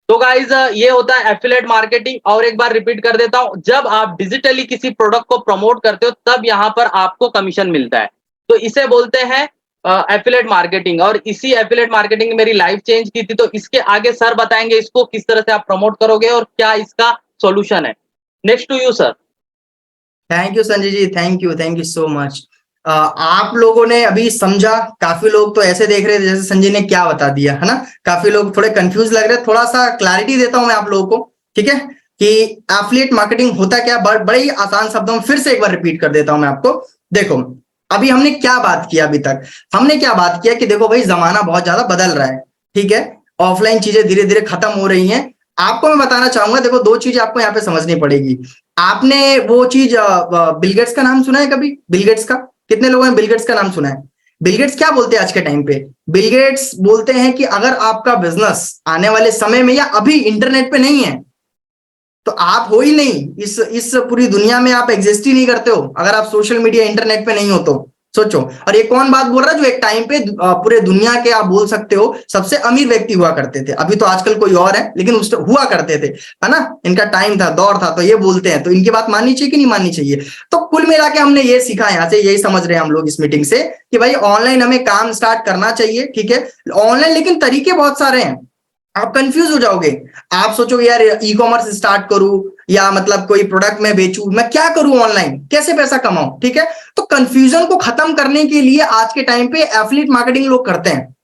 तो गाइज ये होता है एफिलिएट मार्केटिंग। और एक बार रिपीट कर देता हूं, जब आप डिजिटली किसी प्रोडक्ट को प्रमोट करते हो तब यहां पर आपको कमीशन मिलता है, तो इसे बोलते हैं एफिलिएट मार्केटिंग। और इसी एफिलिएट मार्केटिंग मेरी लाइफ चेंज की थी। तो इसके आगे सर बताएंगे इसको किस तरह से आप प्रमोट करोगे और क्या इसका सॉल्यूशन है। Next to you sir. Thank you Sanjay ji, thank you so much. आप लोगों ने अभी समझा, काफी लोग तो ऐसे देख रहे थे जैसे संजय ने क्या बता दिया, है ना। काफी लोग थोड़े कंफ्यूज लग रहे हैं, थोड़ा सा क्लैरिटी देता हूं मैं आप लोगों को, ठीक है, कि एफिलिएट मार्केटिंग होता क्या। बड़े ही आसान शब्दों में फिर से एक बार रिपीट कर देता हूं मैं आपको। देखो, अभी हमने क्या बात किया, अभी तक हमने क्या बात किया कि देखो भाई, जमाना बहुत ज्यादा बदल रहा है, ठीक है, ऑफलाइन चीजें धीरे धीरे खत्म हो रही हैं। आपको मैं बताना चाहूंगा, देखो दो चीज आपको यहाँ पे समझनी पड़ेगी। आपने वो चीज बिल गेट्स का नाम सुना है कभी? बिल गेट्स का कितने लोगों ने बिल गेट्स का नाम सुना है? बिल गेट्स क्या बोलते हैं आज के टाइम पे? बिल गेट्स बोलते हैं कि अगर आपका बिजनेस आने वाले समय में या अभी इंटरनेट पे नहीं है तो आप हो ही नहीं, इस पूरी दुनिया में आप एग्जिस्ट ही नहीं करते हो अगर आप सोशल मीडिया इंटरनेट पे नहीं हो तो। सोचो, और ये कौन बात बोल रहा है जो एक टाइम पे पूरे दुनिया के आप बोल सकते हो सबसे अमीर व्यक्ति हुआ करते थे। अभी तो आजकल कोई और है, लेकिन उस हुआ करते थे, है ना। इनका टाइम था, दौर था, तो ये बोलते हैं, तो इनकी बात माननी चाहिए कि नहीं माननी चाहिए। तो कुल मिला के हमने ये सीखा, यहाँ से यही समझ रहे हैं हम लोग इस मीटिंग से कि भाई ऑनलाइन हमें काम स्टार्ट करना चाहिए, ठीक है। ऑनलाइन लेकिन तरीके बहुत सारे हैं, आप कंफ्यूज हो जाओगे। आप सोचोगे यार ई कॉमर्स स्टार्ट करूं या मतलब कोई प्रोडक्ट मैं बेचूं, मैं क्या करूं, ऑनलाइन कैसे पैसा कमाऊं, ठीक है। तो कंफ्यूजन को खत्म करने के लिए आज के टाइम पे एफिलिएट मार्केटिंग लोग करते हैं।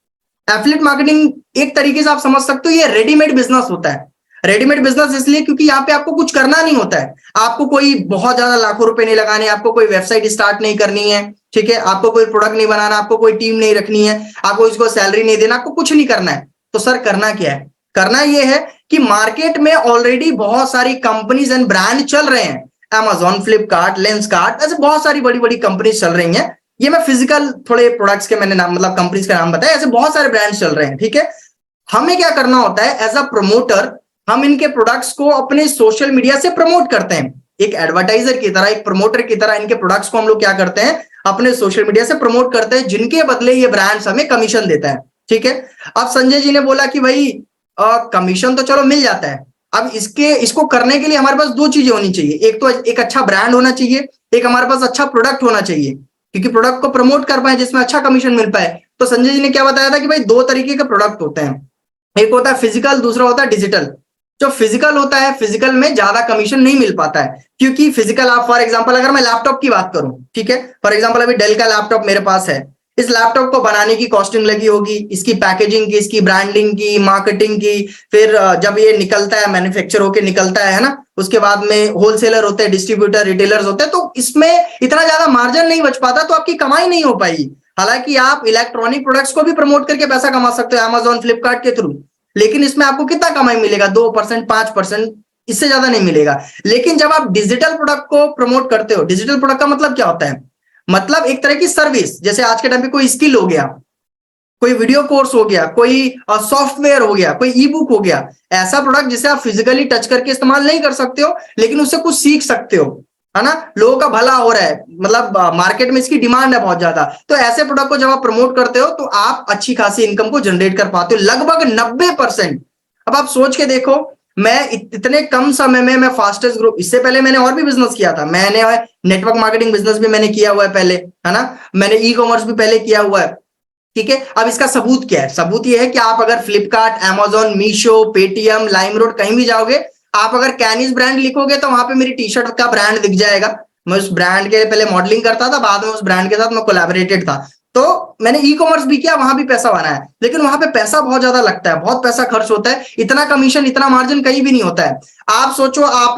एफिलिएट मार्केटिंग एक तरीके से आप समझ सकते हो, ये रेडीमेड बिजनेस होता है। रेडीमेड बिजनेस इसलिए क्योंकि यहाँ पे आपको कुछ करना नहीं होता है, आपको कोई बहुत ज्यादा लाखों रुपए नहीं लगाने, आपको कोई वेबसाइट स्टार्ट नहीं करनी है, ठीक है, आपको कोई प्रोडक्ट नहीं बनाना, आपको कोई टीम नहीं रखनी है, आपको इसको सैलरी नहीं देना, आपको कुछ नहीं करना है। तो सर करना क्या है? करना यह है कि मार्केट में ऑलरेडी बहुत सारी कंपनीज एंड ब्रांड चल रहे हैं, Amazon, फ्लिपकार्ट, लेंसकार्ट, ऐसे बहुत सारी बड़ी बड़ी कंपनीज चल रही हैं। ये मैं फिजिकल थोड़े प्रोडक्ट्स के मैंने नाम मतलब कंपनीज का नाम बताया, ऐसे बहुत सारे ब्रांड्स चल रहे हैं, ठीक है। हमें क्या करना होता है एज अ प्रमोटर, हम इनके प्रोडक्ट्स को अपने सोशल मीडिया से प्रमोट करते हैं। एक एडवर्टाइजर की तरह, एक प्रमोटर की तरह इनके प्रोडक्ट्स को हम लोग क्या करते हैं, अपने सोशल मीडिया से प्रमोट करते हैं, जिनके बदले ये ब्रांड्स हमें कमीशन देता है, ठीक है। अब संजय जी ने बोला कि भाई कमीशन तो चलो मिल जाता है, अब इसको करने के लिए हमारे पास दो चीजें होनी चाहिए। एक तो एक अच्छा ब्रांड होना चाहिए, एक हमारे पास अच्छा प्रोडक्ट होना चाहिए, क्योंकि प्रोडक्ट को प्रमोट कर पाए जिसमें अच्छा कमीशन मिल पाए। तो संजय जी ने क्या बताया था कि भाई दो तरीके के प्रोडक्ट होते हैं, एक होता है फिजिकल, दूसरा होता है डिजिटल। जो फिजिकल होता है, फिजिकल में ज्यादा कमीशन नहीं मिल पाता है, क्योंकि फिजिकल आप फॉर एग्जांपल अगर मैं लैपटॉप की बात करूं, ठीक है, फॉर एग्जांपल अभी डेल का लैपटॉप मेरे पास है, इस लैपटॉप को बनाने की कॉस्टिंग लगी होगी, इसकी पैकेजिंग की, इसकी ब्रांडिंग की, मार्केटिंग की, फिर जब ये निकलता है मैन्युफैक्चर होके निकलता है ना, उसके बाद में होलसेलर होते हैं, डिस्ट्रीब्यूटर, रिटेलर्स होते हैं, तो इसमें इतना ज्यादा मार्जिन नहीं बच पाता, तो आपकी कमाई नहीं हो पाएगी। हालांकि आप इलेक्ट्रॉनिक प्रोडक्ट्स को भी प्रमोट करके पैसा कमा सकते हो अमेजॉन, फ्लिपकार्ट के थ्रू, लेकिन इसमें आपको कितना कमाई मिलेगा? 2%, 5%, इससे ज्यादा नहीं मिलेगा। लेकिन जब आप डिजिटल प्रोडक्ट को प्रमोट करते हो, डिजिटल प्रोडक्ट का मतलब क्या होता है? मतलब एक तरह की सर्विस, जैसे आज के टाइम पे कोई स्किल हो गया, कोई वीडियो कोर्स हो गया, कोई सॉफ्टवेयर हो गया, कोई ई बुक हो गया, ऐसा प्रोडक्ट जिसे आप फिजिकली टच करके इस्तेमाल नहीं कर सकते हो, लेकिन उससे कुछ सीख सकते हो, है ना। लोगों का भला हो रहा है, मतलब मार्केट में इसकी डिमांड है बहुत ज्यादा, तो ऐसे प्रोडक्ट को जब आप प्रमोट करते हो तो आप अच्छी खासी इनकम को जनरेट कर पाते हो, लगभग 90%। अब आप सोच के देखो, मैं इतने कम समय में मैं फास्टेस्ट ग्रो, इससे पहले मैंने और भी बिजनेस किया था, मैंने नेटवर्क मार्केटिंग बिजनेस भी मैंने किया हुआ है पहले, है ना, मैंने ई कॉमर्स भी पहले किया हुआ है, ठीक है। अब इसका सबूत क्या है? सबूत ये है कि आप अगर Flipkart, Amazon, Meesho, Paytm, LimeRoad कहीं भी जाओगे, आप अगर कैनिस ब्रांड लिखोगे तो वहां पे मेरी टी शर्ट का ब्रांड दिख जाएगा। मैं उस ब्रांड के पहले मॉडलिंग करता था, बाद में उस ब्रांड के साथ मैं कोलैबोरेटेड था, तो मैंने ई कॉमर्स भी किया, वहां भी पैसा बनाया, लेकिन वहां पे पैसा बहुत ज्यादा लगता है, बहुत पैसा खर्च होता है, इतना कमीशन, इतना मार्जिन कहीं भी नहीं होता है। आप सोचो, आप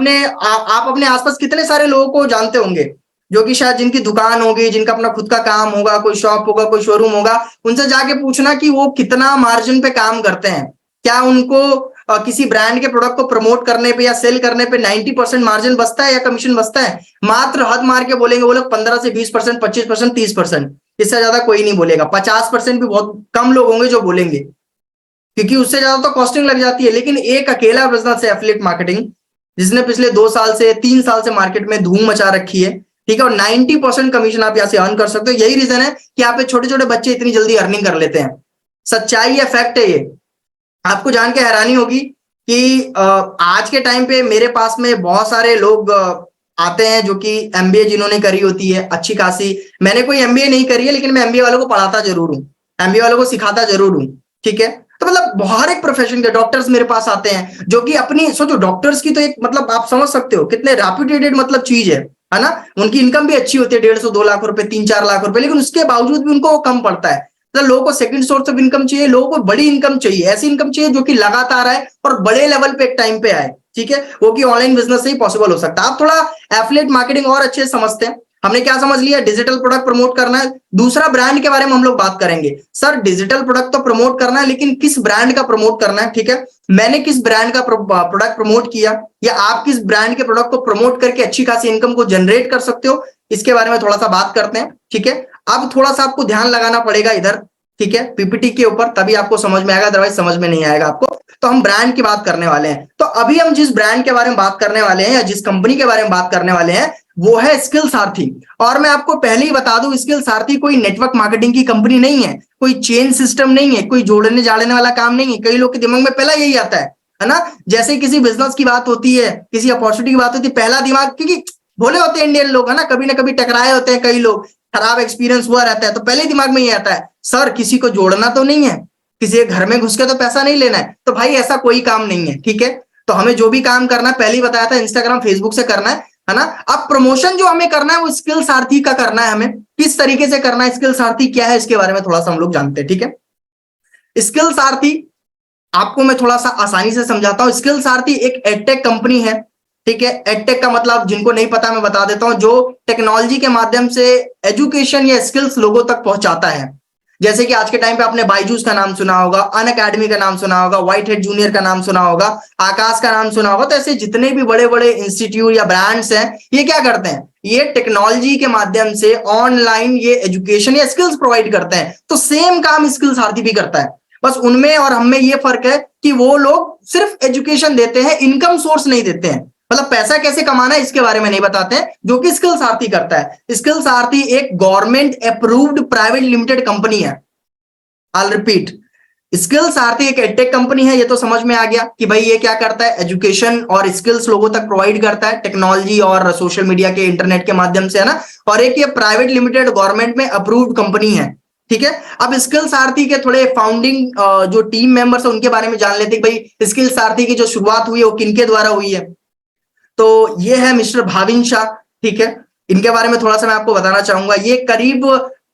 अपने आसपास कितने सारे लोगों को जानते होंगे जो कि शायद जिनकी दुकान होगी, जिनका अपना खुद का काम होगा, कोई शॉप होगा, कोई शोरूम होगा, उनसे जाके पूछना कि वो कितना मार्जिन पे काम करते हैं, क्या उनको किसी ब्रांड के प्रोडक्ट को प्रमोट करने पे या सेल करने पे 90% मार्जिन बचता है या कमीशन बचता है? मात्र हद मार के बोलेंगे वो लोग 15 से 20%, 25%, 30%, इससे ज्यादा कोई नहीं बोलेगा। 50% भी बहुत कम लोग होंगे जो बोलेंगे, क्योंकि उससे ज्यादा तो कॉस्टिंग लग जाती है। लेकिन एक अकेला बिजनेस है एफिलिएट मार्केटिंग, जिसने पिछले 2 साल से 3 साल से मार्केट में धूम मचा रखी है, ठीक है, और 90% कमीशन आप यहाँ से अर्न कर सकते हो। यही रीजन है कि यहाँ पे छोटे छोटे बच्चे इतनी जल्दी अर्निंग कर लेते हैं। सच्चाई है, फैक्ट है ये। आपको जान के हैरानी होगी कि आज के टाइम पे मेरे पास में बहुत सारे लोग आते हैं जो कि एमबीए जिन्होंने करी होती है अच्छी खासी। मैंने कोई एमबीए नहीं करी है, लेकिन मैं एमबीए वालों को पढ़ाता जरूर हूँ, एमबीए वालों को सिखाता जरूर हूँ। ठीक है, तो मतलब हर एक प्रोफेशन के डॉक्टर्स मेरे पास आते हैं जो कि अपनी, सोचो डॉक्टर्स की तो एक मतलब आप समझ सकते हो कितने रेप्यूटेटेड मतलब चीज है ना। उनकी इनकम भी अच्छी होती है, 150-2 लाख रुपए, 3-4 लाख रुपए, लेकिन उसके बावजूद भी उनको वो कम पड़ता है। तो लोगों को सेकंड सोर्स ऑफ इनकम चाहिए, लोगों को बड़ी इनकम चाहिए, ऐसी इनकम चाहिए जो कि लगातार आए और बड़े लेवल पे एक टाइम पे आए। ठीक है, वो कि ऑनलाइन बिजनेस से ही पॉसिबल हो सकता है। आप थोड़ा एफिलिएट मार्केटिंग और अच्छे से समझते हैं। हमने क्या समझ लिया, डिजिटल प्रोडक्ट प्रमोट करना है। दूसरा ब्रांड के बारे में हम लोग बात करेंगे। सर डिजिटल प्रोडक्ट तो प्रमोट करना है, लेकिन किस ब्रांड का प्रमोट करना है। ठीक है, मैंने किस ब्रांड का प्रोडक्ट प्रमोट किया, या आप किस ब्रांड के प्रोडक्ट को प्रमोट करके अच्छी खासी इनकम को जनरेट कर सकते हो, इसके बारे में थोड़ा सा बात करते हैं। ठीक है, अब थोड़ा सा आपको ध्यान लगाना पड़ेगा इधर, ठीक है, पीपीटी के ऊपर, तभी आपको समझ में आएगा, अदरवाइज समझ में नहीं आएगा आपको। तो हम ब्रांड की बात करने वाले हैं। तो अभी हम जिस ब्रांड के बारे में बात करने वाले हैं या जिस कंपनी के बारे में बात करने वाले हैं वो है स्किल सारथी। और मैं आपको पहले ही बता दूं, स्किल सारथी कोई नेटवर्क मार्केटिंग की कंपनी नहीं है, कोई चेन सिस्टम नहीं है, कोई जोड़ने जाड़ने वाला काम नहीं है। कई लोग के दिमाग में पहला यही आता है ना। जैसे किसी बिजनेस की बात होती है, किसी अपॉर्चुनिटी की बात होती है, पहला दिमाग, क्योंकि भोले होते हैं इंडियन लोग, है ना, कभी ना कभी टकराए होते हैं कई लोग, खराब एक्सपीरियंस हुआ रहता है, तो पहले दिमाग में ये आता है, सर किसी को जोड़ना तो नहीं है, किसी के घर में घुस के तो पैसा नहीं लेना है। तो भाई ऐसा कोई काम नहीं है। ठीक है, तो हमें जो भी काम करना है, पहले ही बताया था, इंस्टाग्राम फेसबुक से करना है ना। अब प्रमोशन जो हमें करना है वो स्किल सारथी का करना है। हमें किस तरीके से करना है, स्किल सारथी क्या है, इसके बारे में थोड़ा सा हम लोग जानते हैं। ठीक है, स्किल सारथी आपको मैं थोड़ा सा आसानी से समझाता हूं। स्किल सारथी एक एडटेक कंपनी है। ठीक है, एडटेक का मतलब जिनको नहीं पता मैं बता देता हूं, जो टेक्नोलॉजी के माध्यम से एजुकेशन या स्किल्स लोगों तक पहुंचाता है। जैसे कि आज के टाइम पे आपने बायजूस का नाम सुना होगा, अन अकेडमी का नाम सुना होगा, व्हाइट हेड जूनियर का नाम सुना होगा, आकाश का नाम सुना होगा। तो ऐसे जितने भी बड़े बड़े इंस्टीट्यूट या ब्रांड्स हैं, ये क्या करते हैं, ये टेक्नोलॉजी के माध्यम से ऑनलाइन ये एजुकेशन या स्किल्स प्रोवाइड करते हैं। तो सेम काम स्किल सारथी भी करता है, बस उनमें और हम में ये फर्क है कि वो लोग सिर्फ एजुकेशन देते हैं, इनकम सोर्स नहीं देते हैं। मतलब पैसा कैसे कमाना है इसके बारे में नहीं बताते हैं, जो कि स्किल सारथी करता है। स्किल सारथी एक government approved private limited company है। आई रिपीट, स्किल सारथी एक एडटेक कंपनी है। ये तो समझ में आ गया कि भाई ये क्या करता है, एजुकेशन और स्किल्स लोगों तक प्रोवाइड करता है टेक्नोलॉजी और सोशल मीडिया के, इंटरनेट के माध्यम से, है ना। और एक ये प्राइवेट लिमिटेड गवर्नमेंट में अप्रूव्ड कंपनी है। ठीक है, अब स्किल सारथी के थोड़े फाउंडिंग जो टीम मेंबर्स है उनके बारे में जान लेते हैं। भाई स्किल सारथी की जो शुरुआत हुई है वो किनके द्वारा हुई है। तो ये है मिस्टर भाविन शाह। ठीक है, इनके बारे में थोड़ा सा मैं आपको बताना चाहूंगा। ये करीब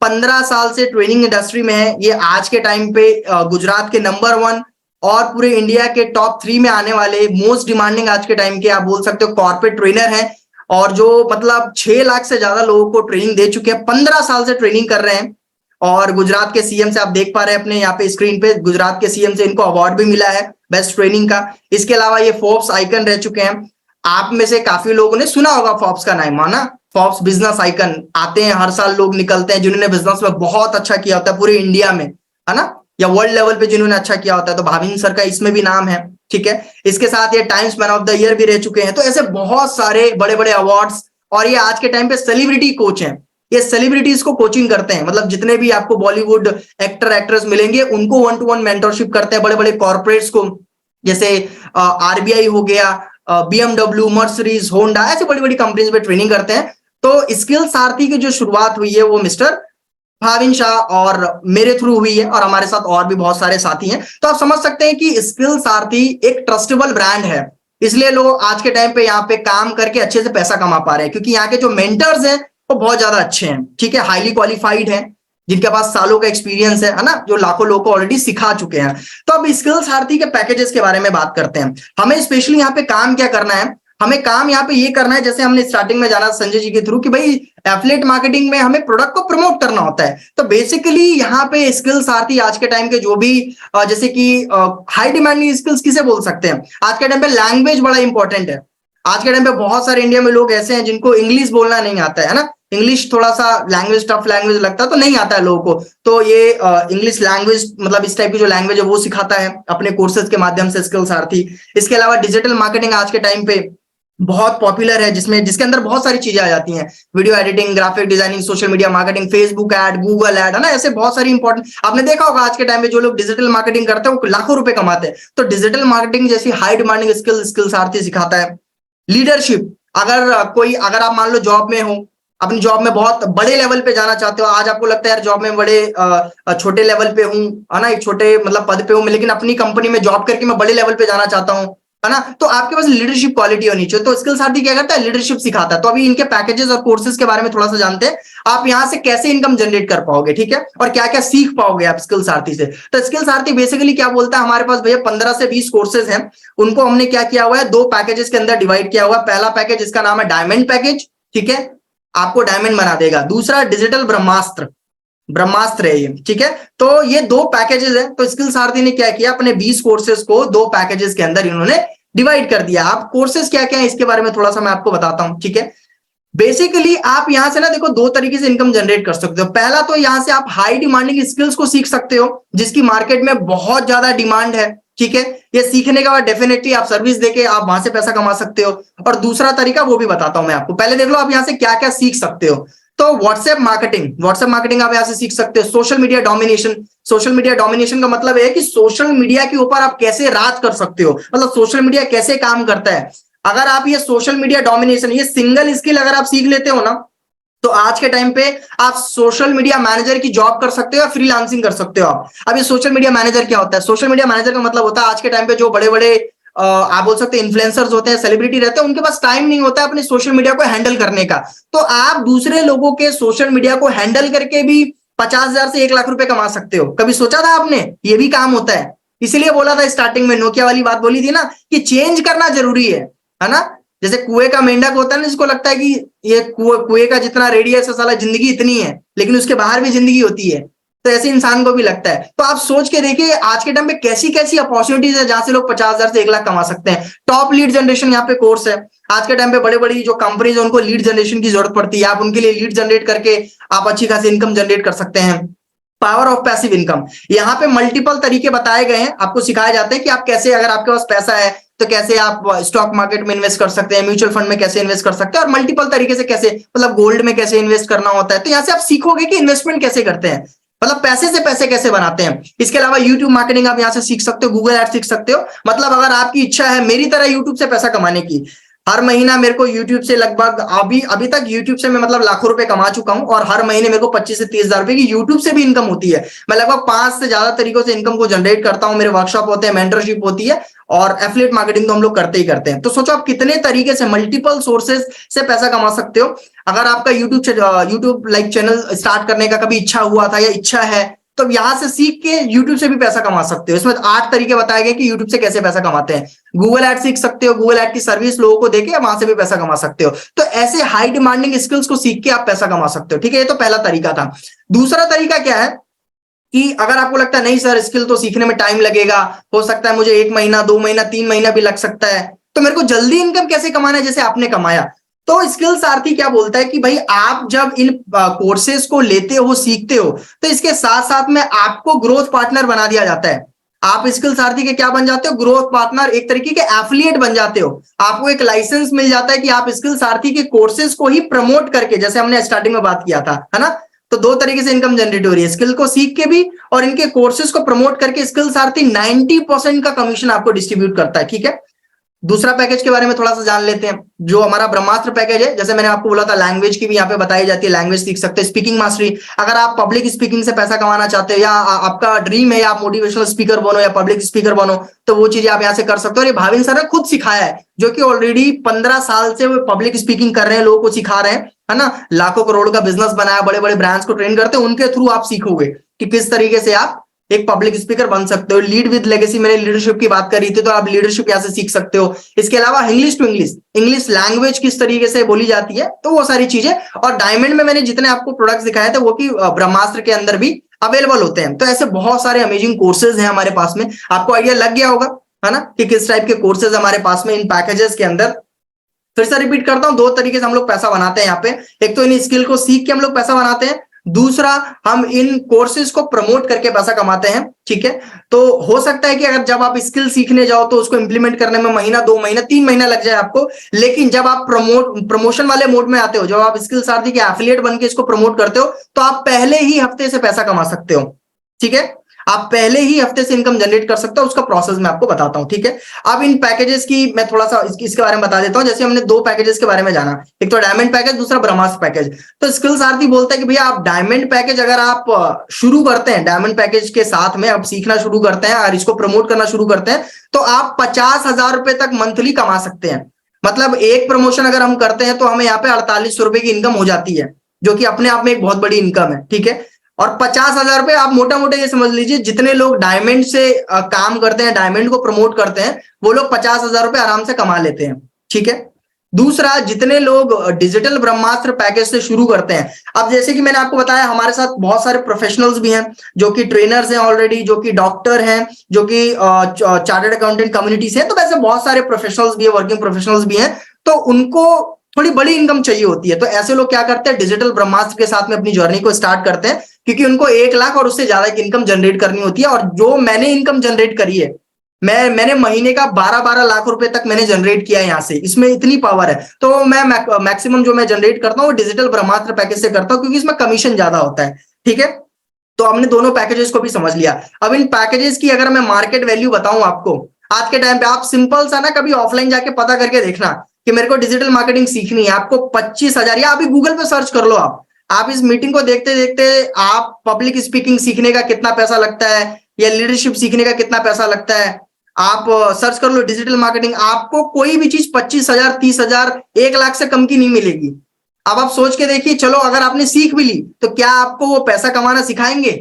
15 साल से ट्रेनिंग इंडस्ट्री में है। ये आज के टाइम पे गुजरात के नंबर 1 और पूरे इंडिया के टॉप 3 में आने वाले मोस्ट डिमांडिंग आज के टाइम के आप बोल सकते हो कॉर्पोरेट ट्रेनर हैं। और जो मतलब 6 लाख से ज्यादा लोगों को ट्रेनिंग दे चुके हैं, 15 साल से ट्रेनिंग कर रहे हैं। और गुजरात के सीएम से आप देख पा रहे हैं अपने यहाँ पे स्क्रीन पे, गुजरात के सीएम से इनको अवार्ड भी मिला है बेस्ट ट्रेनिंग का। इसके अलावा ये फोर्ब्स आइकन रह चुके हैं। आप में से काफी लोगों ने सुना होगा फोर्ब्स का नाम, माना फोर्ब्स बिजनेस आइकन आते हैं हर साल, लोग निकलते हैं जिन्होंने बिजनेस में बहुत अच्छा किया होता है पूरे इंडिया में, है ना, या वर्ल्ड लेवल पे जिन्होंने अच्छा किया होता है। तो भाविन सर का इसमें भी नाम है। ठीक है, इसके साथ ये times man of the year भी रह चुके हैं। तो ऐसे बहुत सारे बड़े बड़े अवार्ड्स। और ये आज के टाइम पे सेलिब्रिटी कोच हैं। ये सेलिब्रिटीज को कोचिंग करते हैं, मतलब जितने भी आपको बॉलीवुड एक्टर एक्ट्रेस मिलेंगे उनको 1-to-1 मेंटरशिप करते हैं। बड़े बड़े कॉर्पोरेट्स को, जैसे आरबीआई हो गया, बीएमडब्ल्यू, मर्सिडीज, होंडा, ऐसी बड़ी बड़ी कंपनीज में ट्रेनिंग करते हैं। तो स्किल सारथी की जो शुरुआत हुई है वो मिस्टर भाविन शाह और मेरे थ्रू हुई है, और हमारे साथ और भी बहुत सारे साथी हैं। तो आप समझ सकते हैं कि स्किल सारथी एक ट्रस्टेबल ब्रांड है, इसलिए लोग आज के टाइम पे यहाँ पे काम करके अच्छे से पैसा कमा पा रहे हैं, क्योंकि यहाँ के जो मेंटर्स हैं वो बहुत ज्यादा अच्छे हैं। ठीक है, हाईली क्वालिफाइड हैं, जिनके पास सालों का एक्सपीरियंस है ना, जो लाखों लोगों को ऑलरेडी सिखा चुके हैं। तो अब स्किल सारथी के पैकेजेस के बारे में बात करते हैं। हमें स्पेशली यहाँ पे काम क्या करना है, हमें काम यहाँ पे ये करना है, जैसे हमने स्टार्टिंग में जाना संजय जी के थ्रू, कि भाई एफिलिएट मार्केटिंग में हमें प्रोडक्ट को प्रमोट करना होता है। तो बेसिकली यहाँ पे स्किल सारथी आज के टाइम के जो भी जैसे कि हाई डिमांडिंग स्किल्स किसे बोल सकते हैं, आज के टाइम पे लैंग्वेज बड़ा इंपॉर्टेंट है। आज के टाइम पे बहुत सारे इंडिया में लोग ऐसे हैं जिनको इंग्लिश बोलना नहीं आता है ना, इंग्लिश थोड़ा सा लैंग्वेज टफ लैंग्वेज लगता है, तो नहीं आता है लोगों को। तो ये इंग्लिश लैंग्वेज, मतलब इस टाइप की जो लैंग्वेज है वो सिखाता है अपने कोर्सेज के माध्यम से स्किल सारथी। इसके अलावा डिजिटल मार्केटिंग आज के टाइम पे बहुत पॉपुलर है, जिसके अंदर बहुत सारी चीजें आ जाती हैं, video editing, graphic designing, social media marketing, Facebook ad, Google add, है ना, ऐसे बहुत सारी इंपॉर्टेंट। आपने देखा होगा आज के टाइम में जो लोग डिजिटल मार्केटिंग करते हैं वो लाखों रुपए कमाते हैं। तो डिजिटल मार्केटिंग जैसी हाई डिमांडिंग स्किल सारथी सिखाता है। लीडरशिप, अगर आप मान लो जॉब में हो, अपनी जॉब में बहुत बड़े लेवल पे जाना चाहते हो, आज आपको लगता है यार जॉब में बड़े छोटे लेवल पे हूं, है ना, एक छोटे मतलब पद पे हूं, लेकिन अपनी कंपनी में जॉब करके मैं बड़े लेवल पे जाना चाहता हूं, है ना, तो आपके पास लीडरशिप क्वालिटी होनी चाहिए। तो स्किल सारथी क्या करता है, लीडरशिप सिखाता है। तो अभी इनके पैकेजेस और कोर्सेज के बारे में थोड़ा सा जानते हैं, आप यहां से कैसे इनकम जनरेट कर पाओगे, ठीक है, और क्या क्या सीख पाओगे आप स्किल सारथी से। तो स्किल सारथी बेसिकली क्या बोलता है, हमारे पास भैया 15 से 20 कोर्सेज हैं, उनको हमने क्या किया हुआ है, 2 पैकेजेस के अंदर डिवाइड किया हुआ है। पहला पैकेज इसका नाम है डायमंड पैकेज, ठीक है, आपको डायमंड बना देगा। दूसरा डिजिटल ब्रह्मास्त्र, ब्रह्मास्त्र है ये, ठीक है। तो ये 2 पैकेजेस है। तो स्किल सारथी ने क्या किया, अपने 20 कोर्सेज को 2 पैकेजेस के अंदर इन्होंने डिवाइड कर दिया। आप कोर्सेज क्या क्या है इसके बारे में थोड़ा सा मैं आपको बताता हूं, ठीक है। बेसिकली आप यहां से ना देखो 2 तरीके से इनकम जनरेट कर सकते हो। पहला तो यहां से आप हाई डिमांडिंग स्किल्स को सीख सकते हो, जिसकी मार्केट में बहुत ज्यादा डिमांड है, ठीक है। ये सीखने के बाद डेफिनेटली आप सर्विस देके आप वहां से पैसा कमा सकते हो। और दूसरा तरीका वो भी बताता हूं मैं आपको, पहले देख लो आप यहां से क्या क्या सीख सकते हो। तो व्हाट्सएप मार्केटिंग आप यहां से सीख सकते हो। Social media domination, social media domination का मतलब है कि सोशल मीडिया के ऊपर आप कैसे राज कर सकते हो, मतलब सोशल मीडिया कैसे काम करता है। अगर आप ये सोशल मीडिया डोमिनेशन, ये सिंगल स्किल अगर आप सीख लेते हो ना, तो आज के टाइम पे आप सोशल मीडिया मैनेजर की जॉब कर सकते हो या फ्रीलांसिंग कर सकते हो आप। अब ये सोशल मीडिया मैनेजर क्या होता है, सोशल मीडिया मैनेजर का मतलब होता है आज के टाइम पे जो बड़े बड़े आप बोल सकते हैं इन्फ्लुएंसर्स होते हैं, सेलिब्रिटी रहते हैं, उनके पास टाइम नहीं होता है अपने सोशल मीडिया को हैंडल करने का। तो आप दूसरे लोगों के सोशल मीडिया को हैंडल करके भी 50,000 से 1 लाख रुपए कमा सकते हो। कभी सोचा था आपने, ये भी काम होता है। इसीलिए बोला था स्टार्टिंग में, नोकिया वाली बात बोली थी ना कि चेंज करना जरूरी है ना। जैसे कुएं का मेंढक होता है ना, जिसको लगता है कि ये कुएं का जितना रेडियस है साला जिंदगी इतनी है, लेकिन उसके बाहर भी जिंदगी होती है। तो ऐसे इंसान को भी लगता है। तो आप सोच के देखिए आज के टाइम पे कैसी कैसी अपॉर्चुनिटीज है जहां से लोग 50,000 से 1 लाख कमा सकते हैं। टॉप लीड जनरेशन यहाँ पे कोर्स है। आज के टाइम पे बड़े बड़ी जो कंपनीज है उनको लीड जनरेशन की जरूरत पड़ती है, आप उनके लिए लीड जनरेट करके आप अच्छी खासी इनकम जनरेट कर सकते हैं। पावर ऑफ पैसिव इनकम, यहाँ पे मल्टीपल तरीके बताए गए हैं, आपको सिखाए जाते हैं कि आप कैसे, अगर आपके पास पैसा है तो कैसे आप स्टॉक मार्केट में इन्वेस्ट कर सकते हैं, म्यूचुअल फंड में कैसे इन्वेस्ट कर सकते हैं, और मल्टीपल तरीके से कैसे, मतलब गोल्ड में कैसे इन्वेस्ट करना होता है। तो यहाँ से आप सीखोगे कि इन्वेस्टमेंट कैसे करते हैं, मतलब पैसे से पैसे कैसे बनाते हैं। इसके अलावा यूट्यूब मार्केटिंग आप यहाँ से सीख सकते हो, गूगल एड सीख सकते हो। मतलब अगर आपकी इच्छा है मेरी तरह यूट्यूब से पैसा कमाने की, हर महीना मेरे को YouTube से लगभग अभी तक YouTube से मैं मतलब लाखों रुपए कमा चुका हूं, और हर महीने मेरे को 25 से 30 हजार रुपए की YouTube से भी इनकम होती है। मैं लगभग 5 से ज्यादा तरीकों से इनकम को जनरेट करता हूं। मेरे वर्कशॉप होते हैं, मेंटरशिप होती है, और एफिलिएट मार्केटिंग तो हम लोग करते ही करते हैं। तो सोचो आप कितने तरीके से मल्टीपल सोर्सेज से पैसा कमा सकते हो। अगर आपका यूट्यूब लाइक चैनल स्टार्ट करने का कभी इच्छा हुआ था या इच्छा है, तो यहां से सीख के YouTube से भी पैसा कमा सकते हो। इसमें 8 तरीके बताए गए कि YouTube से कैसे पैसा कमाते हैं। गूगल एड सीख सकते हो, गूगल एड की सर्विस लोगों को देके वहां से भी पैसा कमा सकते हो। तो ऐसे हाई डिमांडिंग स्किल्स को सीख के आप पैसा कमा सकते हो, ठीक है। ये तो पहला तरीका था। दूसरा तरीका क्या है कि अगर आपको लगता है नहीं सर स्किल तो सीखने में टाइम लगेगा, हो सकता है मुझे 1 महीना 2 महीना 3 महीना भी लग सकता है, तो मेरे को जल्दी इनकम कैसे कमाना है जैसे आपने कमाया। तो स्किल सारथी क्या बोलता है कि भाई आप जब इन कोर्सेज को लेते हो, सीखते हो, तो इसके साथ साथ में आपको ग्रोथ पार्टनर बना दिया जाता है। आप स्किल सारथी के क्या बन जाते हो, ग्रोथ पार्टनर, एक तरीके के एफिलिएट बन जाते हो। आपको एक लाइसेंस मिल जाता है कि आप स्किल सारथी के कोर्सेज को ही प्रमोट करके, जैसे हमने स्टार्टिंग में बात किया था, है ना। तो 2 तरीके से इनकम जनरेट हो रही है, स्किल को सीख के भी और इनके कोर्सेज को प्रमोट करके। स्किल सारथी 90% का कमीशन आपको डिस्ट्रीब्यूट करता है, ठीक है। दूसरा पैकेज के बारे में थोड़ा सा जान लेते हैं, जो हमारा ब्रह्मास्त्र पैकेज है। जैसे मैंने आपको बोला था लैंग्वेज की भी यहाँ पे बताई जाती है, लैंग्वेज सीख सकते हैं। स्पीकिंग मास्टरी, अगर आप पब्लिक स्पीकिंग से पैसा कमाना चाहते हो या आपका ड्रीम है या आप मोटिवेशनल स्पीकर बनो या पब्लिक स्पीकर बनो, तो वो चीजें आप यहाँ से कर सकते हो। और ये भाविन सर ने खुद सिखाया है, जो कि ऑलरेडी 15 साल से वो पब्लिक स्पीकिंग कर रहे हैं, लोगों को सिखा रहे हैं, है ना। लाखों करोड़ का बिजनेस बनाया, बड़े बड़े ब्रांड्स को ट्रेन करते हैं, उनके थ्रू आप सीखोगे कि किस तरीके से आप एक पब्लिक स्पीकर बन सकते हो। लीड विद लेगेसी, मैंने लीडरशिप की बात करी थी, तो आप लीडरशिप यहां से सीख सकते हो। इसके अलावा English to English, English language किस तरीके से बोली जाती है, तो वो सारी चीजें। और डायमंड में मैंने जितने आपको प्रोडक्ट्स दिखाए थे वो कि ब्रह्मास्त्र के अंदर भी अवेलेबल होते हैं। तो ऐसे बहुत सारे अमेजिंग कोर्सेज हैं हमारे पास में। आपको आइडिया लग गया होगा, है ना, कि किस टाइप के कोर्सेज हमारे पास में इन पैकेजेस के अंदर। फिर से रिपीट करता हूं, 2 तरीके से हम लोग पैसा बनाते हैं यहाँ पे। एक तो इन स्किल को सीख के हम लोग पैसा बनाते हैं, दूसरा, हम इन कोर्सेज को प्रमोट करके पैसा कमाते हैं, ठीक है। तो हो सकता है कि अगर जब आप स्किल सीखने जाओ तो उसको इंप्लीमेंट करने में महीना, 2 महीना, 3 महीना लग जाए आपको, लेकिन जब आप प्रमोशन वाले मोड में आते हो, जब आप स्किल सारथी के एफिलिएट बन के इसको प्रमोट करते हो, तो आप पहले ही हफ्ते से पैसा कमा सकते हो, ठीक है। आप पहले ही हफ्ते से इनकम जनरेट कर सकते हो, उसका प्रोसेस मैं आपको बताता हूं, ठीक है। अब इन पैकेजेस की मैं थोड़ा सा इसके बारे में बता देता हूं। जैसे हमने 2 पैकेजेस के बारे में जाना, एक तो डायमंड पैकेज, दूसरा ब्रह्मास्त्र पैकेज। तो स्किल सारथी बोलता है कि भैया आप डायमंड पैकेज अगर आप शुरू करते हैं, डायमंड पैकेज के साथ में आप सीखना शुरू करते हैं और इसको प्रमोट करना शुरू करते हैं, तो आप 50,000 रुपए तक मंथली कमा सकते हैं। मतलब एक प्रमोशन अगर हम करते हैं तो हमें यहाँ पे 4800 रुपए की इनकम हो जाती है, जो कि अपने आप में एक बहुत बड़ी इनकम है, ठीक है। और 50,000 रुपए आप मोटा मोटा ये समझ लीजिए, जितने लोग डायमंड से काम करते हैं, डायमंड को प्रमोट करते हैं, वो लोग 50,000 रुपए आराम से कमा लेते हैं, ठीक है। दूसरा, जितने लोग डिजिटल ब्रह्मास्त्र पैकेज से शुरू करते हैं, अब जैसे कि मैंने आपको बताया हमारे साथ बहुत सारे प्रोफेशनल्स भी हैं, जो कि ट्रेनर्स हैं ऑलरेडी, जो कि डॉक्टर हैं, जो कि चार्टर्ड अकाउंटेंट कम्युनिटी से हैं, तो वैसे बहुत सारे प्रोफेशनल्स भी है, वर्किंग प्रोफेशनल्स भी हैं, तो उनको थोड़ी बड़ी इनकम चाहिए होती है। तो ऐसे लोग क्या करते हैं, डिजिटल ब्रह्मास्त्र के साथ में अपनी जर्नी को स्टार्ट करते हैं, क्योंकि उनको 1 लाख और उससे ज्यादा की इनकम जनरेट करनी होती है। और जो मैंने इनकम जनरेट करी है, मैंने महीने का 12-12 लाख रुपए तक मैंने जनरेट किया है यहाँ से, इसमें इतनी पावर है। तो मैं मैक्सिमम जो मैं जनरेट करता हूँ वो डिजिटल ब्रह्मास्त्र पैकेज से करता हूँ, क्योंकि इसमें कमीशन ज्यादा होता है, ठीक है। तो हमने दोनों पैकेजेस को भी समझ लिया। अब इन पैकेजेस की अगर मैं मार्केट वैल्यू बताऊं आपको, आज के टाइम पे आप सिंपल सा ना कभी ऑफलाइन जाके पता करके देखना कि मेरे को डिजिटल मार्केटिंग सीखनी है, आपको 25,000, या अभी गूगल पे सर्च कर लो आप इस मीटिंग को देखते देखते आप पब्लिक स्पीकिंग सीखने का कितना पैसा लगता है, या लीडरशिप सीखने का कितना पैसा लगता है, आप सर्च कर लो डिजिटल मार्केटिंग, आपको कोई भी चीज 25,000, 30,000, 1 लाख से कम की नहीं मिलेगी। अब आप सोच के देखिए, चलो अगर आपने सीख भी ली तो क्या आपको वो पैसा कमाना सिखाएंगे?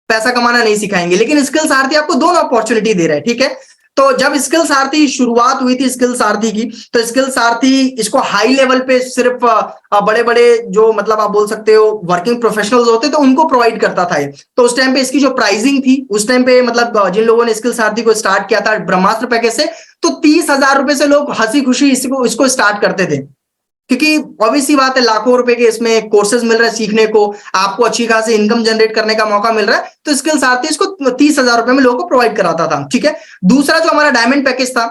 पैसा कमाना नहीं सिखाएंगे, लेकिन स्किल सारथी आपको दोनों अपॉर्चुनिटी दे रहा है, ठीक है। तो जब स्किल सारथी शुरुआत हुई थी स्किल सारथी की, तो स्किल सारथी इसको हाई लेवल पे सिर्फ बड़े बड़े जो मतलब आप बोल सकते हो वर्किंग प्रोफेशनल्स होते तो उनको प्रोवाइड करता था ये। तो उस टाइम पे इसकी जो प्राइसिंग थी उस टाइम पे, मतलब जिन लोगों ने स्किल सारथी को स्टार्ट किया था ब्रह्मास्त्र पैकेज से, तो 30,000 रुपए से लोग हंसी खुशी इसको स्टार्ट करते थे, क्योंकि ऑब्वियस सी बात है लाखों रुपए के इसमें कोर्सेज मिल रहे हैं सीखने को, आपको अच्छी खासी इनकम जनरेट करने का मौका मिल रहा है। तो स्किल सारथी इसको 30,000 रुपए में लोगों को प्रोवाइड कराता था, ठीक है। दूसरा जो हमारा डायमंड पैकेज था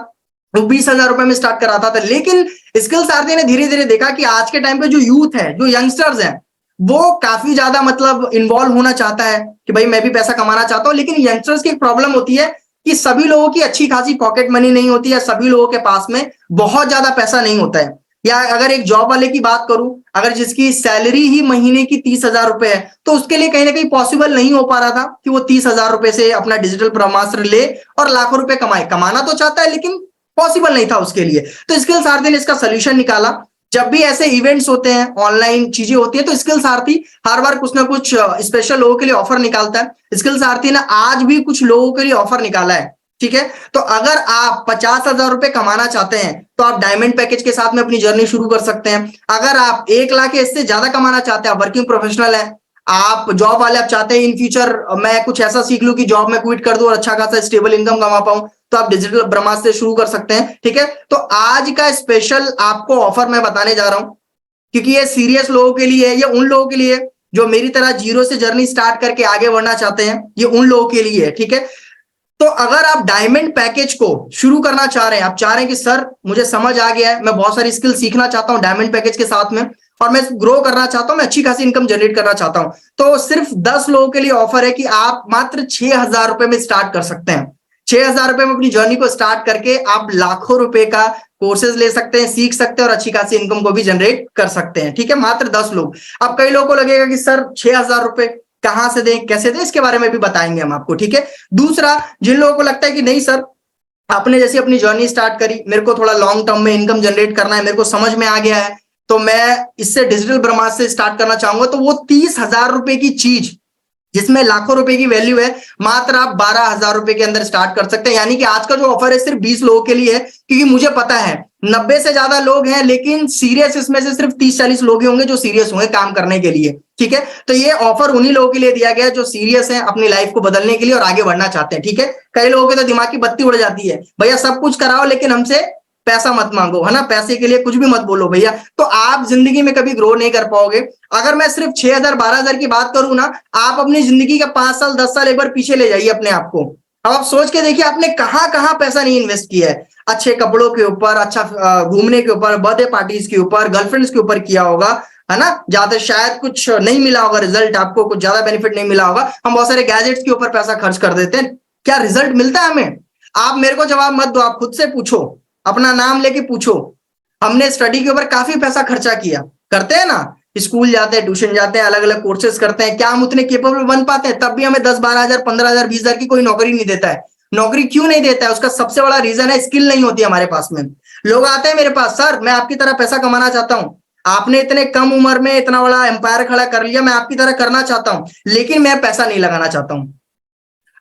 वो 20,000 रुपए में स्टार्ट कराता था, लेकिन स्किल सारथी ने धीरे धीरे देखा कि आज के टाइम पे जो यूथ है, जो यंगस्टर्स हैं, वो काफी ज्यादा मतलब इन्वॉल्व होना चाहता है कि भाई मैं भी पैसा कमाना चाहता हूं। लेकिन यंगस्टर्स की एक प्रॉब्लम होती है कि सभी लोगों की अच्छी खासी पॉकेट मनी नहीं होती है, सभी लोगों के पास में बहुत ज्यादा पैसा नहीं होता है। या अगर एक जॉब वाले की बात करूं, अगर जिसकी सैलरी ही महीने की 30,000 रुपए है, तो उसके लिए कहीं ना कहीं पॉसिबल नहीं हो पा रहा था कि वो 30,000 रुपए से अपना डिजिटल ब्रह्मास्त्र ले और लाखों रुपए कमाए। कमाना तो चाहता है लेकिन पॉसिबल नहीं था उसके लिए। तो स्किल सारथी ने इसका सोल्यूशन निकाला। जब भी ऐसे इवेंट्स होते हैं, ऑनलाइन चीजें होती है, तो स्किल सारथी हर बार कुछ ना कुछ स्पेशल लोगों के लिए ऑफर निकालता है। स्किल सारथी ने आज भी कुछ लोगों के लिए ऑफर निकाला है, ठीक है। तो अगर आप 50,000 रुपए कमाना चाहते हैं तो आप डायमंड पैकेज के साथ में अपनी जर्नी शुरू कर सकते हैं। अगर आप 1 लाख या इससे ज्यादा कमाना चाहते हैं, आप वर्किंग प्रोफेशनल है, आप जॉब वाले, आप चाहते हैं इन फ्यूचर मैं कुछ ऐसा सीख लूं कि जॉब में क्विट कर दूं और अच्छा खासा स्टेबल इनकम कमा पाऊं, तो आप डिजिटल ब्रह्मास्त्र से शुरू कर सकते हैं, ठीक है। तो आज का स्पेशल आपको ऑफर मैं बताने जा रहा हूं, क्योंकि ये सीरियस लोगों के लिए है, ये उन लोगों के लिए जो मेरी तरह जीरो से जर्नी स्टार्ट करके आगे बढ़ना चाहते हैं, ये उन लोगों के लिए है, ठीक है। तो अगर आप डायमंड पैकेज को शुरू करना चाह रहे हैं, आप चाह रहे हैं कि सर मुझे समझ आ गया है, मैं बहुत सारी स्किल सीखना चाहता हूं डायमंड पैकेज के साथ में, और मैं ग्रो करना चाहता हूं, मैं अच्छी खासी इनकम जनरेट करना चाहता हूं, तो सिर्फ 10 लोगों के लिए ऑफर है कि आप मात्र 6,000 रुपए में स्टार्ट कर सकते हैं। 6,000 रुपए में अपनी जर्नी को स्टार्ट करके आप लाखों रुपए का कोर्सेज ले सकते हैं, सीख सकते हैं और अच्छी खासी इनकम को भी जनरेट कर सकते हैं, ठीक है। मात्र 10 लोग। अब कई लोगों को लगेगा कि सर 6,000 रुपए कहां से दें, कैसे दें, इसके बारे में भी बताएंगे हम आपको, ठीक है। दूसरा, जिन लोगों को लगता है कि नहीं सर आपने जैसे अपनी जर्नी स्टार्ट करी, मेरे को थोड़ा लॉन्ग टर्म में इनकम जनरेट करना है, मेरे को समझ में आ गया है, तो मैं इससे डिजिटल ब्रह्मास्त्र से स्टार्ट करना चाहूंगा, तो वो 30,000 रुपए की चीज जिसमें लाखों रुपए की वैल्यू है, मात्र आप 12,000 रुपए के अंदर स्टार्ट कर सकते हैं। यानी कि आज का जो ऑफर है सिर्फ 20 लोगों के लिए है, क्योंकि मुझे पता है 90 से ज्यादा लोग हैं, लेकिन सीरियस इसमें से सिर्फ 30-40 लोग ही होंगे जो सीरियस होंगे काम करने के लिए, ठीक है। तो ये ऑफर उन्हीं लोगों के लिए दिया गया है जो सीरियस हैं अपनी लाइफ को बदलने के लिए और आगे बढ़ना चाहते हैं, ठीक है। कई लोगों के तो दिमाग की बत्ती उड़ जाती है, भैया सब कुछ कराओ लेकिन हमसे पैसा मत मांगो, है ना, पैसे के लिए कुछ भी मत बोलो भैया, तो आप जिंदगी में कभी ग्रो नहीं कर पाओगे। अगर मैं सिर्फ 6,000 12,000 की बात करूं ना, आप अपनी जिंदगी का 5 साल 10 साल एक बार पीछे ले जाइए अपने आप को। अब आप सोच के देखिए आपने कहां कहां पैसा नहीं इन्वेस्ट किया है, अच्छे कपड़ों के ऊपर, अच्छा घूमने के ऊपर, बर्थडे पार्टीज के ऊपर, गर्लफ्रेंड्स के ऊपर किया होगा, है ना, ज्यादा शायद कुछ नहीं मिला होगा रिजल्ट, आपको कुछ ज्यादा बेनिफिट नहीं मिला होगा। हम बहुत सारे गैजेट्स के ऊपर पैसा खर्च कर देते हैं, क्या रिजल्ट मिलता है हमें? आप मेरे को जवाब मत दो, आप खुद से पूछो, अपना नाम लेके पूछो। हमने स्टडी के ऊपर काफी पैसा खर्चा किया, करते हैं ना, स्कूल जाते हैं, ट्यूशन जाते हैं, अलग अलग कोर्सेज करते हैं, क्या हम उतने केपेबल बन पाते हैं? तब भी हमें 10-12,000 15,000 20,000 की कोई नौकरी नहीं देता है। नौकरी क्यों नहीं देता है? उसका सबसे बड़ा रीजन है स्किल नहीं होती हमारे पास में। लोग आते हैं मेरे पास, सर मैं आपकी तरह पैसा कमाना चाहता हूं, आपने इतने कम उम्र में इतना बड़ा एम्पायर खड़ा कर लिया, मैं आपकी तरह करना चाहता हूं, लेकिन मैं पैसा नहीं लगाना चाहता हूं।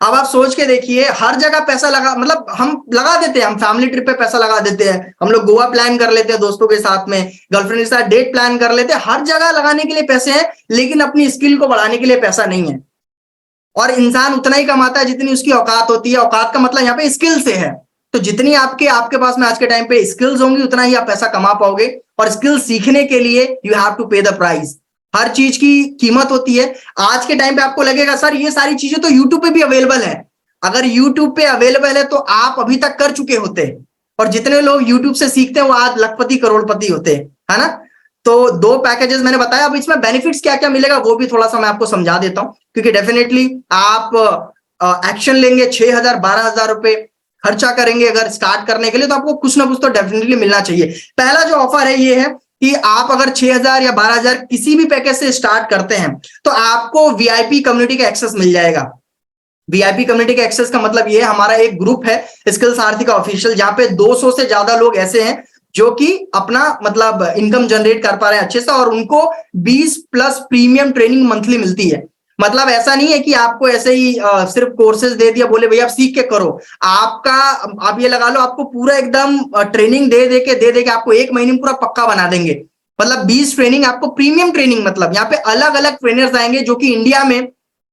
अब आप सोच के देखिए, हर जगह पैसा लगा, मतलब हम लगा देते हैं, हम फैमिली ट्रिप पे पैसा लगा देते हैं, हम लोग गोवा प्लान कर लेते हैं दोस्तों के साथ में, गर्लफ्रेंड के साथ डेट प्लान कर लेते हैं, हर जगह लगाने के लिए पैसे हैं, लेकिन अपनी स्किल को बढ़ाने के लिए पैसा नहीं है। और इंसान उतना ही कमाता है जितनी उसकी औकात होती है। औकात का मतलब यहाँ पे स्किल से है, तो जितनी आपके पास में आज के टाइम पे स्किल्स होंगी, उतना ही आप पैसा कमा पाओगे। और स्किल सीखने के लिए यू हैव टू पे द प्राइस, हर चीज की कीमत होती है। आज के टाइम पे आपको लगेगा सर ये सारी चीजें तो यूट्यूब पे भी अवेलेबल है, अगर यूट्यूब पे अवेलेबल है तो आप अभी तक कर चुके होते, और जितने लोग यूट्यूब से सीखते हैं वो आज लखपति करोड़पति होते हैं, है ना। तो 2 पैकेजेस मैंने बताया, अब इसमें बेनिफिट्स क्या क्या मिलेगा वो भी थोड़ा सा मैं आपको समझा देता हूं, क्योंकि डेफिनेटली आप एक्शन लेंगे, 6,000 12,000 रुपए खर्चा करेंगे अगर स्टार्ट करने के लिए, तो आपको कुछ ना कुछ तो डेफिनेटली मिलना चाहिए। पहला जो ऑफर है ये है कि आप अगर 6,000 या 12,000 किसी भी पैकेज से स्टार्ट करते हैं तो आपको वीआईपी कम्युनिटी का एक्सेस मिल जाएगा। वीआईपी कम्युनिटी के एक्सेस का मतलब ये है, हमारा एक ग्रुप है स्किल सारथी का ऑफिशियल, जहां पे 200 से ज्यादा लोग ऐसे हैं जो कि अपना मतलब इनकम जनरेट कर पा रहे हैं अच्छे से, और उनको 20+ प्रीमियम ट्रेनिंग मंथली मिलती है। मतलब ऐसा नहीं है कि आपको ऐसे ही सिर्फ कोर्सेज दे दिया, बोले भैया आप सीख के करो, आप ये लगा लो आपको पूरा एकदम ट्रेनिंग दे के आपको 1 महीने में पूरा पक्का बना देंगे। मतलब 20 ट्रेनिंग आपको प्रीमियम ट्रेनिंग, मतलब यहाँ पे अलग अलग ट्रेनर्स आएंगे जो कि इंडिया में,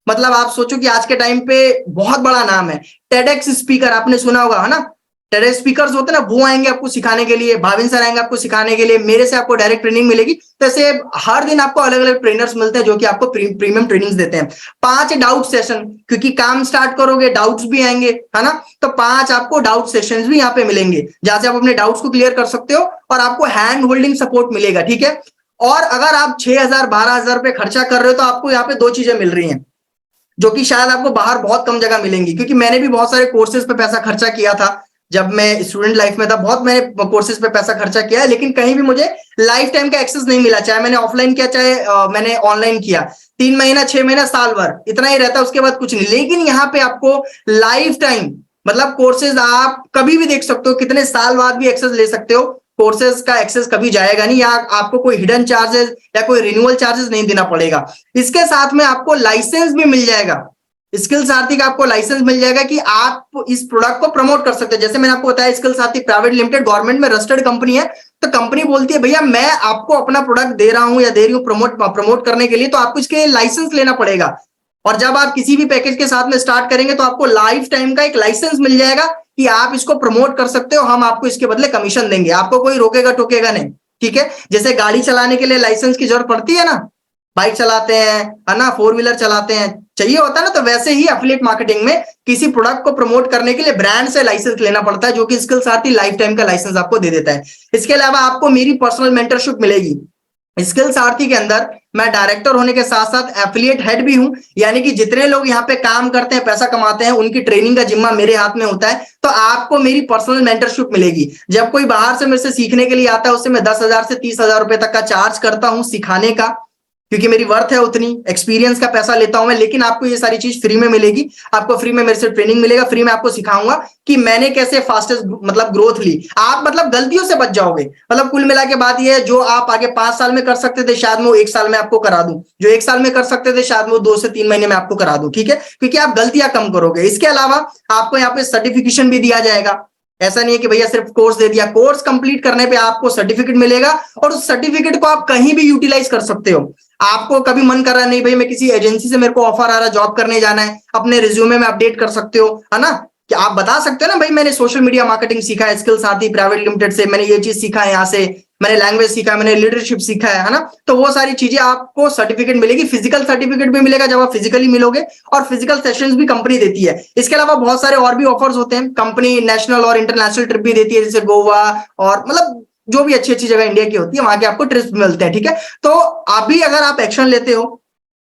मतलब आप सोचो कि आज के टाइम पे बहुत बड़ा नाम है। टेडेक्स स्पीकर आपने सुना होगा, है ना, टेडेक्स स्पीकर्स होते हैं ना, वो आएंगे आपको सिखाने के लिए, भाविन सर आएंगे आपको सिखाने के लिए, मेरे से आपको डायरेक्ट ट्रेनिंग मिलेगी। तो ऐसे हर दिन आपको अलग अलग ट्रेनर्स मिलते हैं जो कि आपको प्रीमियम ट्रेनिंग्स देते हैं। 5 डाउट सेशन, क्योंकि काम स्टार्ट करोगे डाउट्स भी आएंगे, है ना, तो 5 आपको डाउट सेशंस भी यहाँ पे मिलेंगे, जहां से आप अपने डाउट्स को क्लियर कर सकते हो और आपको हैंड होल्डिंग सपोर्ट मिलेगा, ठीक है। और अगर आप 6,000 12,000 रुपए खर्चा कर रहे हो तो आपको यहाँ पे 2 चीजें मिल रही हैं जो कि शायद आपको बाहर बहुत कम जगह मिलेंगी, क्योंकि मैंने भी बहुत सारे कोर्सेज पे पैसा खर्चा किया था जब मैं स्टूडेंट लाइफ में था, बहुत मैंने कोर्सेज पे पैसा खर्चा किया है, लेकिन कहीं भी मुझे लाइफ टाइम का एक्सेस नहीं मिला, चाहे मैंने ऑफलाइन किया चाहे मैंने ऑनलाइन किया। 3 महीना 6 महीना साल भर इतना ही रहता है, उसके बाद कुछ नहीं। लेकिन यहाँ पे आपको लाइफ टाइम, मतलब कोर्सेज आप कभी भी देख सकते हो, कितने साल बाद भी एक्सेस ले सकते हो, कोर्सेज का एक्सेस कभी जाएगा नहीं, या आपको कोई हिडन चार्जेस या कोई रिन्यूअल चार्जेस नहीं देना पड़ेगा। इसके साथ में आपको लाइसेंस भी मिल जाएगा, स्किल सारथी का आपको लाइसेंस मिल जाएगा कि आप इस प्रोडक्ट को प्रमोट कर सकते हैं। जैसे मैंने आपको बताया स्किल सारथी प्राइवेट लिमिटेड गवर्नमेंट में रजिस्टर्ड कंपनी है, तो कंपनी बोलती है भैया मैं आपको अपना प्रोडक्ट दे रहा हूं या दे रही हूं प्रमोट करने के लिए, तो आपको इसके लाइसेंस लेना पड़ेगा। और जब आप किसी भी पैकेज के साथ में स्टार्ट करेंगे तो आपको लाइफ टाइम का एक लाइसेंस मिल जाएगा कि आप इसको प्रमोट कर सकते हो, हम आपको इसके बदले कमीशन देंगे, आपको कोई रोकेगा टोकेगा नहीं, ठीक है। जैसे गाड़ी चलाने के लिए लाइसेंस की जरूरत पड़ती है ना, बाइक चलाते हैं, है ना, 4 व्हीलर चलाते हैं, चाहिए होता है ना, तो वैसे ही एफिलिएट मार्केटिंग में किसी प्रोडक्ट को प्रमोट करने के लिए ब्रांड से लाइसेंस लेना पड़ता है, जो कि स्किल सारथी लाइफ टाइम का लाइसेंस आपको दे देता है। इसके अलावा आपको मेरी पर्सनल मेंटरशिप मिलेगी। स्किल सारथी के अंदर मैं डायरेक्टर होने के साथ साथ एफिलिएट हेड भी हूं, यानी कि जितने लोग यहाँ पे काम करते हैं पैसा कमाते हैं उनकी ट्रेनिंग का जिम्मा मेरे हाथ में होता है। तो आपको मेरी पर्सनल मेंटरशिप मिलेगी। जब कोई बाहर से मेरे से सीखने के लिए आता है उससे मैं 10,000 से 30,000 रुपए तक का चार्ज करता हूं सिखाने का, क्योंकि मेरी वर्थ है उतनी, एक्सपीरियंस का पैसा लेता हूं मैं, लेकिन आपको ये सारी चीज फ्री में मिलेगी। आपको फ्री में मेरे से ट्रेनिंग मिलेगा, फ्री में आपको सिखाऊंगा कि मैंने कैसे फास्टेस्ट मतलब ग्रोथ ली। आप मतलब गलतियों से बच जाओगे। मतलब कुल मिला के बात ये है, जो आप आगे 5 साल में कर सकते थे शायद मैं 1 साल में आपको करा दूं, जो 1 साल में कर सकते थे शायद मैं 2 से 3 महीने में आपको करा दूं, ठीक है, क्योंकि आप गलतियां कम करोगे। इसके अलावा आपको यहाँ पे सर्टिफिकेशन भी दिया जाएगा। ऐसा नहीं है कि भैया सिर्फ कोर्स दे दिया, कोर्स कंप्लीट करने पे आपको सर्टिफिकेट मिलेगा और उस सर्टिफिकेट को आप कहीं भी यूटिलाइज कर सकते हो। आपको कभी मन कर रहा नहीं भाई मैं किसी एजेंसी से मेरे को ऑफर आ रहा है जॉब करने जाना है, अपने रिज्यूमे में अपडेट कर सकते हो, है ना, कि आप बता सकते हो ना भाई मैंने सोशल मीडिया मार्केटिंग सीखा है स्किल साथी प्राइवेट लिमिटेड से, मैंने ये चीज सीखा है यहाँ से, मैंने लैंग्वेज सीखा है, मैंने लीडरशिप सीखा है ना। तो वो सारी चीजें आपको सर्टिफिकेट मिलेगी, फिजिकल सर्टिफिकेट भी मिलेगा जब आप फिजिकली मिलोगे, और फिजिकल सेशंस भी कंपनी देती है। इसके अलावा बहुत सारे और भी ऑफर्स होते हैं, कंपनी नेशनल और इंटरनेशनल ट्रिप भी देती है, जैसे गोवा और मतलब जो भी अच्छी अच्छी जगह इंडिया की होती है वहां के आपको ट्रिप्स मिलते हैं, ठीक है। तो अभी अगर आप एक्शन लेते हो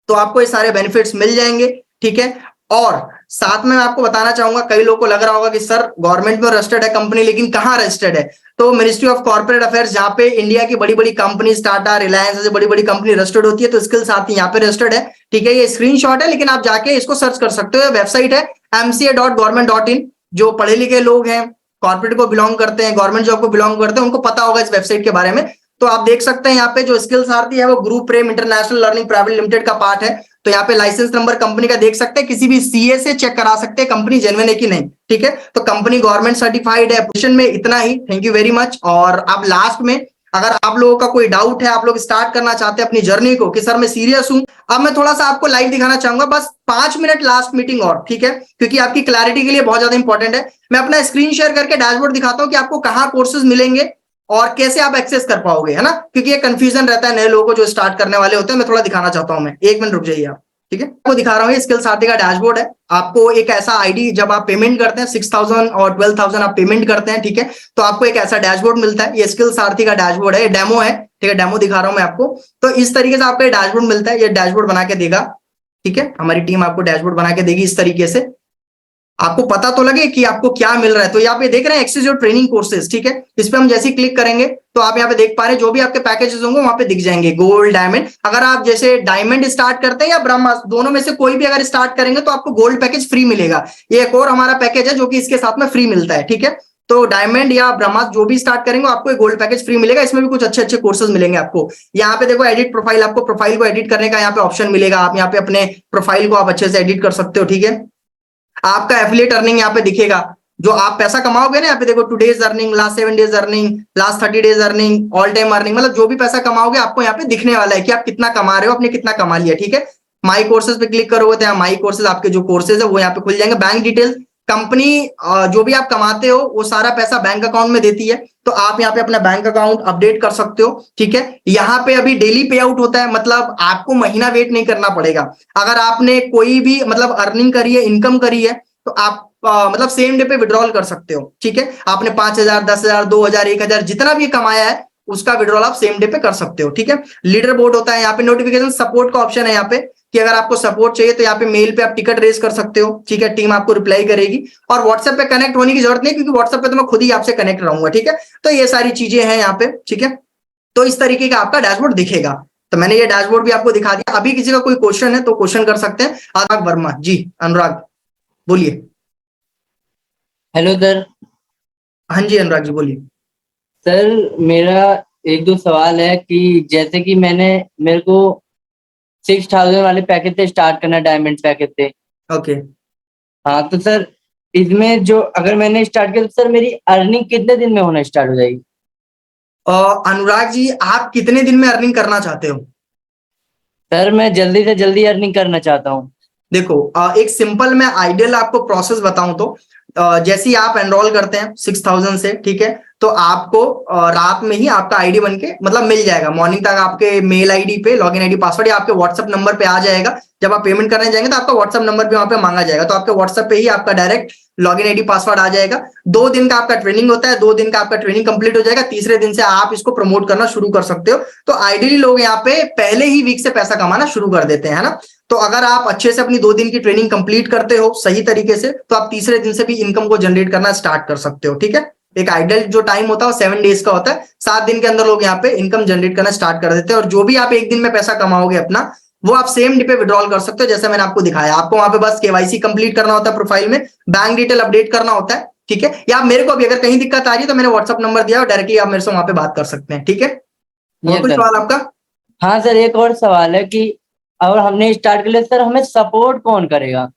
तो आपको ये सारे बेनिफिट्स मिल जाएंगे, ठीक है। और साथ में मैं आपको बताना चाहूंगा, कई लोगों को लग रहा होगा कि सर गवर्नमेंट में रजिस्टर्ड है कंपनी, लेकिन कहाँ रजिस्टर्ड है? तो मिनिस्ट्री ऑफ कॉर्पोरेट अफेयर्स, जहां पे इंडिया की बड़ी बड़ी कंपनी, टाटा, रिलायंस ऐसे बड़ी बड़ी कंपनी रजिस्टर्ड होती है, तो स्किल साथी यहाँ पे रजिस्टर्ड है, ठीक है। ये स्क्रीनशॉट है, लेकिन आप जाके इसको सर्च कर सकते हो, वेबसाइट है mca.government.in। जो पढ़े लिखे लोग हैं, कॉर्पोरेट को बिलोंग करते हैं, गवर्नमेंट जॉब को बिलोंग करते हैं, उनको पता होगा इस वेबसाइट के बारे में। तो आप देख सकते हैं यहाँ पे जो स्किल सारथी है वो ग्रुप प्रेम इंटरनेशनल लर्निंग प्राइवेट लिमिटेड का पार्ट है। तो यहाँ पे लाइसेंस नंबर कंपनी का देख सकते हैं, किसी भी सीए से चेक करा सकते हैं कंपनी जेन्युइन है कि नहीं, ठीक है। तो कंपनी गवर्नमेंट सर्टिफाइड है। पोजीशन में इतना ही, थैंक यू वेरी मच। और आप लास्ट में अगर आप लोगों का कोई डाउट है, आप लोग स्टार्ट करना चाहते हैं अपनी जर्नी को कि सर मैं सीरियस हूं, अब मैं थोड़ा सा आपको लाइव दिखाना चाहूंगा, बस 5 मिनट लास्ट मीटिंग और, ठीक है, क्योंकि आपकी क्लैरिटी के लिए बहुत ज्यादा इंपॉर्टेंट है। मैं अपना स्क्रीन शेयर करके डैशबोर्ड दिखाता हूं कि आपको कहाँ कोर्सेज मिलेंगे और कैसे आप एक्सेस कर पाओगे, है ना, क्योंकि ये कंफ्यूजन रहता है नए लोगों को जो स्टार्ट करने वाले होते हैं। मैं थोड़ा दिखाना चाहता हूं, मैं 1 मिनट रुक जाइए आप, ठीक है। आपको दिखा रहा हूँ, स्किल साथी का डैशबोर्ड है। आपको एक ऐसा आईडी, जब आप पेमेंट करते हैं 6,000 और 12,000 आप पेमेंट करते हैं, ठीक है, तो आपको एक ऐसा डैशबोर्ड मिलता है। ये स्किल सारथी का डैशबोर्ड है, डेमो है, ठीक है, डेमो दिखा रहा हूं मैं आपको। तो इस तरीके से आपको ये डैशबोर्ड मिलता है, ये डैशबोर्ड बना के देगा, ठीक है, हमारी टीम आपको डैशबोर्ड बना के देगी इस तरीके से। आपको पता तो लगे कि आपको क्या मिल रहा है। तो यहाँ पे देख रहे हैं एक्सेस योर ट्रेनिंग कोर्सेज, ठीक है, इस पे हम जैसे ही क्लिक करेंगे तो आप यहाँ पे देख पा रहे हैं जो भी आपके पैकेजेस होंगे वहां पे दिख जाएंगे, गोल्ड, डायमंड। अगर आप जैसे डायमंड स्टार्ट करते हैं या ब्रह्मास्त्र, दोनों में से कोई भी अगर स्टार्ट करेंगे तो आपको गोल्ड पैकेज फ्री मिलेगा। ये एक और हमारा पैकेज है जो कि इसके साथ में फ्री मिलता है, ठीक है। तो डायमंड या ब्रह्मास्त्र जो भी स्टार्ट करेंगे आपको एक गोल्ड पैकेज फ्री मिलेगा। इसमें भी कुछ अच्छे अच्छे कोर्सेज मिलेंगे आपको। यहाँ पे देखो एडिट प्रोफाइल, आपको प्रोफाइल को एडिट करने का यहाँ पे ऑप्शन मिलेगा। आप यहाँ पे अपने प्रोफाइल को आप अच्छे से एडिट कर सकते हो, ठीक है। आपका एफिलिएट अर्निंग यहाँ पे दिखेगा, जो आप पैसा कमाओगे ना, यहाँ पे देखो today's earning, last 7 days earning, last 30 days earning, all time earning, मतलब जो भी पैसा कमाओगे आपको यहाँ पे दिखने वाला है कि आप कितना कमा रहे हो, आपने कितना कमा लिया, ठीक है। माई कोर्सेज पे क्लिक करोगे तो यहाँ माई कोर्सेज, आपके जो कोर्सेज है वो यहाँ पे खुल जाएंगे। बैंक डिटेल्स, कंपनी जो भी आप कमाते हो वो सारा पैसा बैंक अकाउंट में देती है, तो आप यहाँ पे अपना बैंक अकाउंट अपडेट कर सकते हो, ठीक है। यहाँ पे अभी डेली पे आउट होता है, मतलब आपको महीना वेट नहीं करना पड़ेगा। अगर आपने कोई भी मतलब अर्निंग करी है, इनकम करी है, तो आप मतलब सेम डे पे विड्रॉल कर सकते हो, ठीक है। आपने 5,000, 10,000, 2,000, 1,000 जितना भी कमाया है उसका विड्रॉल आप सेम डे पे कर सकते हो, ठीक है। लीडर बोर्ड होता है, यहाँ पे नोटिफिकेशन सपोर्ट का ऑप्शन है यहाँ पे, कि अगर आपको सपोर्ट चाहिए तो यहाँ पे मेल पे आप टिकट रेज कर सकते हो, ठीक है, टीम आपको रिप्लाई करेगी। और व्हाट्सएप पे कनेक्ट होने की जरूरत नहीं, क्योंकि व्हाट्सएप पे तो मैं खुद ही आपसे कनेक्ट रहूंगा, ठीक है। तो ये सारी चीजें हैं यहाँ पे, ठीक है। तो इस तरीके का आपका डैशबोर्ड दिखेगा। तो मैंने ये डैशबोर्ड भी आपको दिखा दिया। अभी किसी का कोई क्वेश्चन है तो क्वेश्चन कर सकते हैं। अनुराग वर्मा जी, अनुराग बोलिए। Hello sir. हाँ जी अनुराग जी बोलिए। सर मेरा एक दो सवाल है कि जैसे कि मेरे को 6,000 वाले पैकेज से स्टार्ट करना, डायमंड पैकेज से। ओके। हाँ तो सर इसमें जो अगर मैंने स्टार्ट किया तो सर मेरी अर्निंग कितने दिन में होना स्टार्ट हो जाएगी? अनुराग जी आप कितने दिन में अर्निंग करना चाहते हो? सर मैं जल्दी से जल्दी अर्निंग करना चाहता हूँ। देखो एक सिंपल मैं आइडियल आपको प्रोसेस बताऊं तो जैसे ही आप एनरोल करते हैं 6,000 से, ठीक है, तो आपको रात में ही आपका आईडी बनके मतलब मिल जाएगा। मॉर्निंग तक आपके मेल आईडी पे लॉगिन आईडी पासवर्ड या आपके व्हाट्सएप नंबर पे आ जाएगा। जब आप पेमेंट करने जाएंगे तो आपका व्हाट्सएप नंबर भी वहां पे मांगा जाएगा, तो आपके व्हाट्सएप पे ही आपका डायरेक्ट लॉगिन आईडी पासवर्ड आ जाएगा। 2 दिन का आपका ट्रेनिंग होता है, 2 दिन का आपका ट्रेनिंग कंप्लीट हो जाएगा, तीसरे दिन से आप इसको प्रमोट करना शुरू कर सकते हो। तो आइडियली लोग यहाँ पे पहले ही वीक से पैसा कमाना शुरू कर देते हैं, है ना। तो अगर आप अच्छे से अपनी 2 दिन की ट्रेनिंग कंप्लीट करते हो सही तरीके से, तो आप तीसरे दिन से भी इनकम को जनरेट करना स्टार्ट कर सकते हो, ठीक है। एक आइडियल जो टाइम होता है वो 7 डेज का होता है। 7 दिन के अंदर लोग यहाँ पे इनकम जनरेट करना स्टार्ट कर देते हैं। और जो भी आप एक दिन में पैसा कमाओगे अपना, वो आप सेम डे पे विड्रॉल कर सकते हो, जैसे मैंने आपको दिखाया। आपको वहां पे बस केवाईसी कंप्लीट करना होता है, प्रोफाइल में बैंक डिटेल अपडेट करना होता है, ठीक है। या मेरे को भी अगर कहीं दिक्कत आ रही है तो मैंने व्हाट्सअप नंबर दिया और डायरेक्टली आप मेरे से वहां पे बात कर सकते हैं, ठीक है। और कोई सवाल आपका? हाँ सर एक और सवाल है कि अगर हमने स्टार्ट कर लिया सर हमें सपोर्ट कौन करेगा?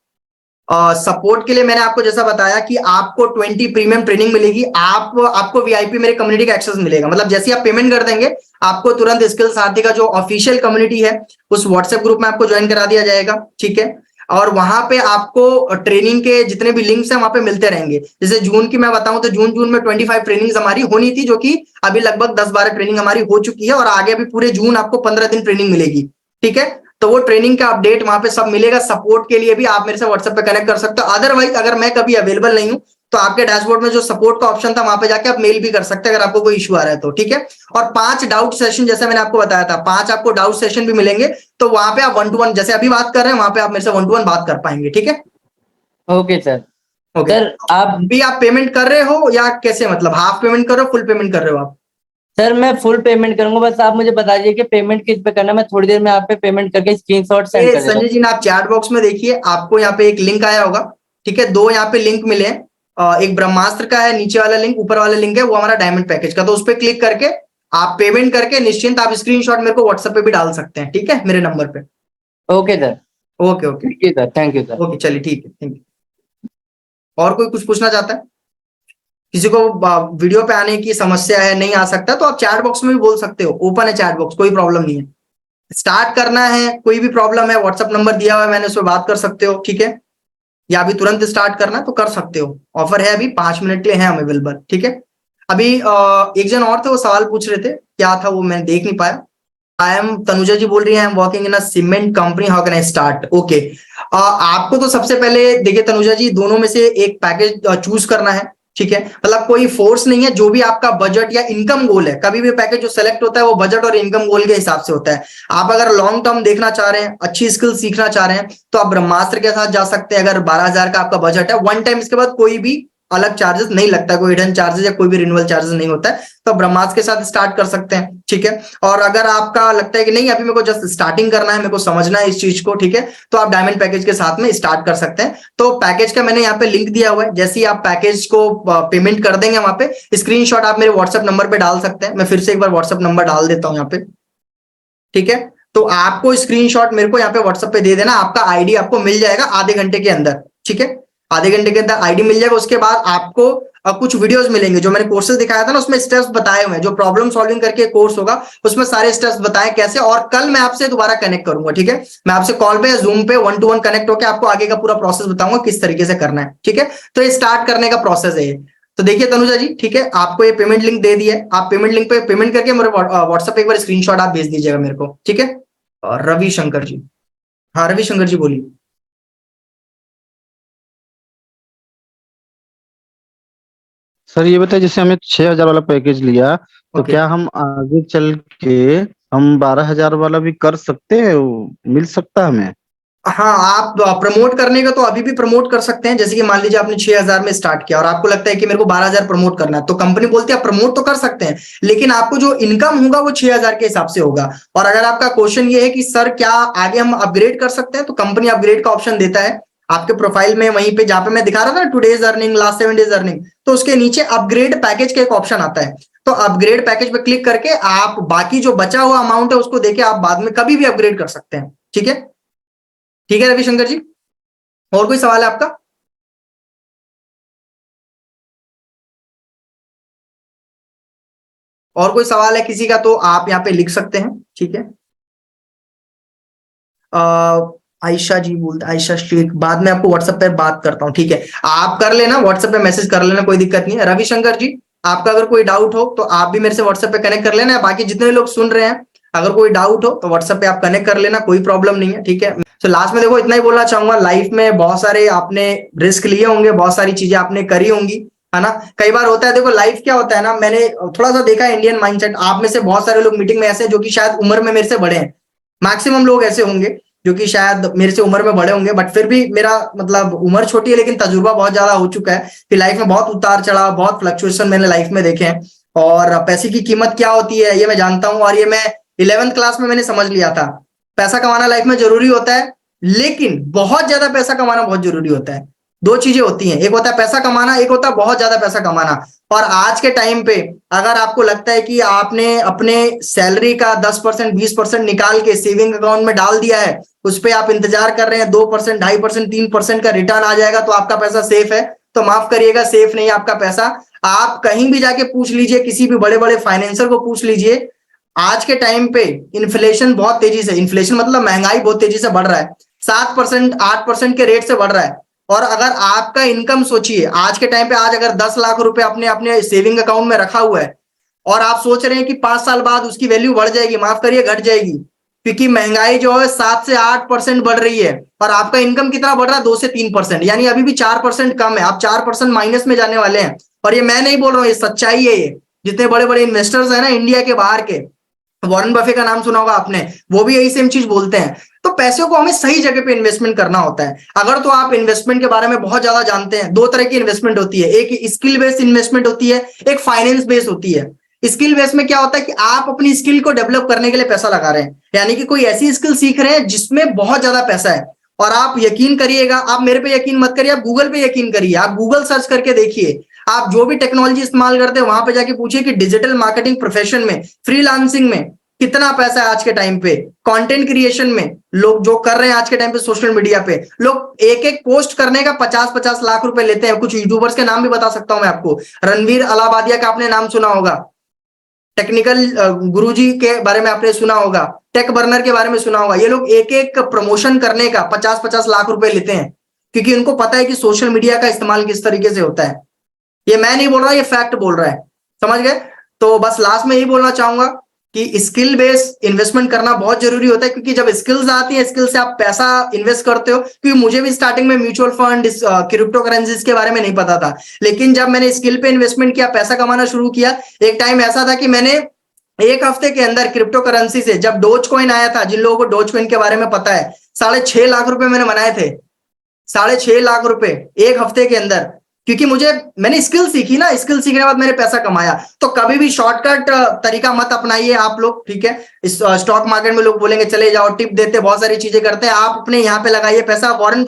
सपोर्ट के लिए मैंने आपको जैसा बताया कि आपको 20 प्रीमियम ट्रेनिंग मिलेगी। आपको वीआईपी मेरे कम्युनिटी का एक्सेस मिलेगा। मतलब जैसे आप पेमेंट कर देंगे आपको तुरंत स्किल साथी का जो ऑफिशियल कम्युनिटी है उस व्हाट्सएप ग्रुप में आपको ज्वाइन करा दिया जाएगा, ठीक है। और वहां पे आपको ट्रेनिंग के जितने भी लिंक्स हैं वहां पे मिलते रहेंगे। जैसे जून की मैं बताऊं तो जून में 25 ट्रेनिंग्स हमारी होनी थी, जो कि अभी लगभग 10-12 ट्रेनिंग हमारी हो चुकी है, और आगे भी पूरे जून आपको 15 दिन ट्रेनिंग मिलेगी। ठीक है, तो वो ट्रेनिंग का अपडेट वहां पे सब मिलेगा। सपोर्ट के लिए भी आप मेरे से व्हाट्सएप पे कनेक्ट कर सकते हो। अदरवाइज अगर मैं कभी अवेलेबल नहीं हूं तो आपके डैशबोर्ड में जो सपोर्ट का ऑप्शन था वहां पे जाके आप मेल भी कर सकते हैं अगर आपको कोई इशू आ रहा है तो। ठीक है, और 5 डाउट सेशन जैसे मैंने आपको बताया था, 5 आपको डाउट सेशन भी मिलेंगे। तो वहां पे आप 1-to-1 जैसे अभी बात कर रहे हैं वहां पे आप मेरे से 1-to-1 बात कर पाएंगे। ठीक है, ओके सर। ओके। सर आप भी आप पेमेंट कर रहे हो या कैसे, मतलब हाफ पेमेंट कर रहे हो, फुल पेमेंट कर रहे हो आप? सर मैं फुल पेमेंट करूंगा, बस आप मुझे बता दीजिए कि पेमेंट किस पे करना है, मैं थोड़ी देर में आप पे पेमेंट करके स्क्रीनशॉट सेंड ये कर देता संजय हूँ। जी ने आप चैट बॉक्स में देखिए, आपको यहाँ पे एक लिंक आया होगा। ठीक है, 2 यहाँ पे लिंक मिले हैं। एक ब्रह्मास्त्र का है नीचे वाला लिंक, ऊपर वाला लिंक है वो हमारा डायमंड पैकेज का। तो उस पर क्लिक करके आप पेमेंट करके निश्चिंत आप स्क्रीनशॉट मेरे को व्हाट्सएप पे भी डाल सकते हैं। ठीक है, मेरे नंबर पे। Okay sir. Okay okay thank you sir, thank you sir. Okay, चलिए ठीक है, थैंक यू। और कोई कुछ पूछना चाहता है? किसी को वीडियो पे आने की समस्या है, नहीं आ सकता, तो आप चैट बॉक्स में भी बोल सकते हो। ओपन है चैट बॉक्स, कोई प्रॉब्लम नहीं है। स्टार्ट करना है, कोई भी प्रॉब्लम है, व्हाट्सएप नंबर दिया हुआ है मैंने, उस पर बात कर सकते हो। ठीक है, या अभी तुरंत स्टार्ट करना है तो कर सकते हो। ऑफर है अभी 5 मिनट के लिए है हम अवेलेबल। ठीक है, अभी एक जन और थे वो सवाल पूछ रहे थे, क्या था वो मैं देख नहीं पाया। आई एम तनुजा जी बोल रही है, I am working in a cement company, how can I start? Okay, आपको तो सबसे पहले देखिए तनुजा जी, दोनों में से एक पैकेज चूज करना है। ठीक है, मतलब कोई फोर्स नहीं है, जो भी आपका बजट या इनकम गोल है, कभी भी पैकेज जो सेलेक्ट होता है वो बजट और इनकम गोल के हिसाब से होता है। आप अगर लॉन्ग टर्म देखना चाह रहे हैं, अच्छी स्किल सीखना चाह रहे हैं, तो आप ब्रह्मास्त्र के साथ जा सकते हैं। अगर 12,000 का आपका बजट है, वन टाइम इसके बाद कोई भी अलग चार्जेस नहीं लगता, कोई हिडन चार्जेस या कोई भी रिन्यूअल चार्जेस नहीं होता है, तो ब्रह्मास्त्र के साथ स्टार्ट कर सकते हैं। ठीक है, और अगर आपका लगता है कि नहीं अभी मेरे को जस्ट स्टार्टिंग करना है, मेरे को समझना है इस चीज को, ठीक है, तो आप डायमंड पैकेज के साथ में स्टार्ट कर सकते हैं। तो पैकेज का मैंने यहाँ पे लिंक दिया हुआ है, जैसे ही आप पैकेज को पेमेंट कर देंगे वहां पे स्क्रीनशॉट आप मेरे व्हाट्सएप नंबर पे डाल सकते हैं। मैं फिर से एक बार व्हाट्सएप नंबर डाल देता हूँ यहाँ पे। ठीक है, तो आपको स्क्रीनशॉट मेरे को यहाँ पे व्हाट्सएप पे दे देना, आपका आईडी आपको मिल जाएगा आधे घंटे के अंदर। ठीक है, आधे घंटे के अंदर आईडी मिल जाएगा। उसके बाद आपको कुछ वीडियोस मिलेंगे, जो मैंने कोर्सेज दिखाया था ना उसमें स्टेप्स बताए हुए हैं, जो प्रॉब्लम सॉल्विंग करके कोर्स होगा उसमें सारे स्टेप्स बताए कैसे। और कल मैं आपसे दोबारा कनेक्ट करूंगा। ठीक है, मैं आपसे कॉल पे या जूम पे 1-to-1 कनेक्ट होकर आपको आगे का पूरा प्रोसेस बताऊंगा किस तरीके से करना है। ठीक है, तो ये स्टार्ट करने का प्रोसेस है ये। तो देखिए तनुजा जी, ठीक है, आपको ये पेमेंट लिंक दे दिया है, आप पेमेंट लिंक पे पेमेंट करके मेरे व्हाट्सएप पे एक बार स्क्रीनशॉट आप भेज दीजिएगा मेरे को। ठीक है, और रविशंकर जी, हाँ रविशंकर जी बोलिए। सर ये बताइए, जैसे हमें 6,000 वाला पैकेज लिया तो ओके, क्या हम आगे चल के हम 12,000 वाला भी कर सकते हैं? वो मिल सकता है हमें? हाँ आप प्रमोट करने का तो अभी भी प्रमोट कर सकते हैं। जैसे कि मान लीजिए आपने 6,000 में स्टार्ट किया और आपको लगता है कि मेरे को 12,000 प्रमोट करना है, तो कंपनी बोलती है आप प्रमोट तो कर सकते हैं, लेकिन आपको जो इनकम होगा वो 6,000 के हिसाब से होगा। और अगर आपका क्वेश्चन ये है कि सर क्या आगे हम अपग्रेड कर सकते हैं, तो कंपनी अपग्रेड का ऑप्शन देता है आपके प्रोफाइल में, वहीं पे जहां पे मैं दिखा रहा था ना today's earning, last 7 days earning, तो उसके नीचे अपग्रेड पैकेज का एक ऑप्शन आता है। तो अपग्रेड पैकेज पे क्लिक करके आप बाकी जो बचा हुआ अमाउंट है उसको देके आप बाद में कभी भी अपग्रेड कर सकते हैं। ठीक है, ठीक है रविशंकर जी, और कोई सवाल है आपका? और कोई सवाल है किसी का तो आप यहाँ पे लिख सकते हैं। ठीक है, आयशा जी बोलते, आयशा शेख, बाद में आपको व्हाट्सएप पे बात करता हूँ। ठीक है, आप कर लेना, व्हाट्सएप पे मैसेज कर लेना, कोई दिक्कत नहीं है। रविशंकर जी, आपका अगर कोई डाउट हो तो आप भी मेरे से व्हाट्सएप पे कनेक्ट कर लेना। बाकी जितने लोग सुन रहे हैं, अगर कोई डाउट हो तो व्हाट्सएप पे आप कनेक्ट कर लेना, कोई प्रॉब्लम नहीं है। ठीक है, तो लास्ट में देखो इतना ही बोलना चाहूंगा, लाइफ में बहुत सारे आपने रिस्क लिए होंगे, बहुत सारी चीजें आपने करी होंगी, है ना। कई बार होता है, देखो लाइफ क्या होता है ना, मैंने थोड़ा सा देखा है इंडियन माइंडसेट, आप में से बहुत सारे लोग मीटिंग में ऐसे हैं जो कि शायद उम्र में मेरे से बड़े हैं, मैक्सिमम लोग ऐसे होंगे जो कि शायद मेरे से उम्र में बड़े होंगे, बट फिर भी मेरा मतलब उम्र छोटी है लेकिन तजुर्बा बहुत ज्यादा हो चुका है कि लाइफ में बहुत उतार चढ़ाव, बहुत फ्लक्चुएशन मैंने लाइफ में देखे हैं। और पैसे की कीमत क्या होती है ये मैं जानता हूं, और ये मैं 11th क्लास में मैंने समझ लिया था। पैसा कमाना लाइफ में जरूरी होता है, लेकिन बहुत ज्यादा पैसा कमाना बहुत जरूरी होता है। 2 चीजें होती हैं, एक होता है पैसा कमाना, एक होता है बहुत ज्यादा पैसा कमाना। और आज के टाइम पे अगर आपको लगता है कि आपने अपने सैलरी का 10% 20% निकाल के सेविंग अकाउंट में डाल दिया है, उस पर आप इंतजार कर रहे हैं 2%, 2.5%, 3% का रिटर्न आ जाएगा तो आपका पैसा सेफ है, तो माफ करिएगा, सेफ नहीं आपका पैसा। आप कहीं भी जाके पूछ लीजिए, किसी भी बड़े बड़े फाइनेंसर को पूछ लीजिए, आज के टाइम पे इन्फ्लेशन बहुत तेजी से, इन्फ्लेशन मतलब महंगाई बहुत तेजी से बढ़ रहा है। 7% 8% के रेट से बढ़ रहा है। और अगर आपका इनकम सोचिए आज के टाइम पे, आज अगर 10 लाख रुपए अपने अपने सेविंग अकाउंट में रखा हुआ है और आप सोच रहे हैं कि 5 साल बाद उसकी वैल्यू बढ़ जाएगी, माफ करिए घट जाएगी, क्योंकि महंगाई जो है 7 से 8% बढ़ रही है और आपका इनकम कितना बढ़ रहा है 2 से 3%, यानी अभी भी 4% कम है, आप 4% माइनस में जाने वाले हैं। और ये मैं नहीं बोल रहा हूँ, ये सच्चाई है। ये जितने बड़े बड़े इन्वेस्टर्स हैं ना इंडिया के बाहर के, वॉरेन बफे का नाम सुना होगा आपने, वो भी यही सेम चीज बोलते हैं। तो पैसों को हमें सही जगह पे इन्वेस्टमेंट करना होता है। अगर तो आप इन्वेस्टमेंट के बारे में बहुत ज्यादा जानते हैं, दो तरह की इन्वेस्टमेंट होती है, एक स्किल बेस्ड इन्वेस्टमेंट होती है, एक फाइनेंस बेस्ड होती है। स्किल बेस में क्या होता है कि आप अपनी स्किल को डेवलप करने के लिए पैसा लगा रहे हैं, यानी कि कोई ऐसी स्किल सीख रहे हैं जिसमें बहुत ज्यादा पैसा है। और आप यकीन करिएगा, आप मेरे पे यकीन मत करिए, आप गूगल पे यकीन करिए, आप गूगल सर्च करके देखिए, आप जो भी टेक्नोलॉजी इस्तेमाल करते हैं वहां पे जाके पूछिए कि डिजिटल मार्केटिंग प्रोफेशन में, फ्रीलांसिंग में कितना पैसा है आज के टाइम पे, कंटेंट क्रिएशन में लोग जो कर रहे हैं आज के टाइम पे सोशल मीडिया पे, लोग एक एक पोस्ट करने का 50-50 लाख रुपए लेते हैं। कुछ यूट्यूबर्स के नाम भी बता सकता हूं मैं आपको, रणवीर अलाहाबादिया का आपने नाम सुना होगा, टेक्निकल गुरुजी के बारे में आपने सुना होगा, टेक बर्नर के बारे में सुना होगा। ये लोग एक एक प्रमोशन करने का 50-50 लाख रुपए लेते हैं, क्योंकि उनको पता है कि सोशल मीडिया का इस्तेमाल किस तरीके से होता है। ये मैं नहीं बोल रहा, ये फैक्ट बोल रहा है, समझ गए। तो बस लास्ट में यही बोलना चाहूंगा कि स्किल बेस्ड इन्वेस्टमेंट करना बहुत जरूरी होता है, क्योंकि जब स्किल्स आती है, स्किल से आप पैसा इन्वेस्ट करते हो। क्योंकि मुझे भी स्टार्टिंग में म्यूचुअल फंड, क्रिप्टो करेंसीज के बारे में नहीं पता था, लेकिन जब मैंने स्किल पे इन्वेस्टमेंट किया, पैसा कमाना शुरू किया, एक टाइम ऐसा था कि मैंने एक हफ्ते के अंदर क्रिप्टो करेंसी से, जब डोज कॉइन आया था, जिन लोगों को डोज कॉइन के बारे में पता है, 6.5 लाख रुपए मैंने बनाए थे, 6.5 लाख रुपए एक हफ्ते के अंदर। क्योंकि मैंने स्किल सीखी ना, स्किल सीखने के बाद मैंने पैसा कमाया। तो कभी भी शॉर्टकट तरीका मत अपनाइए आप लोग, ठीक है। इस स्टॉक मार्केट में लोग बोलेंगे चले जाओ, टिप देते, बहुत सारी चीजें करते हैं, आप अपने यहाँ पे लगाइए पैसा। वॉरेन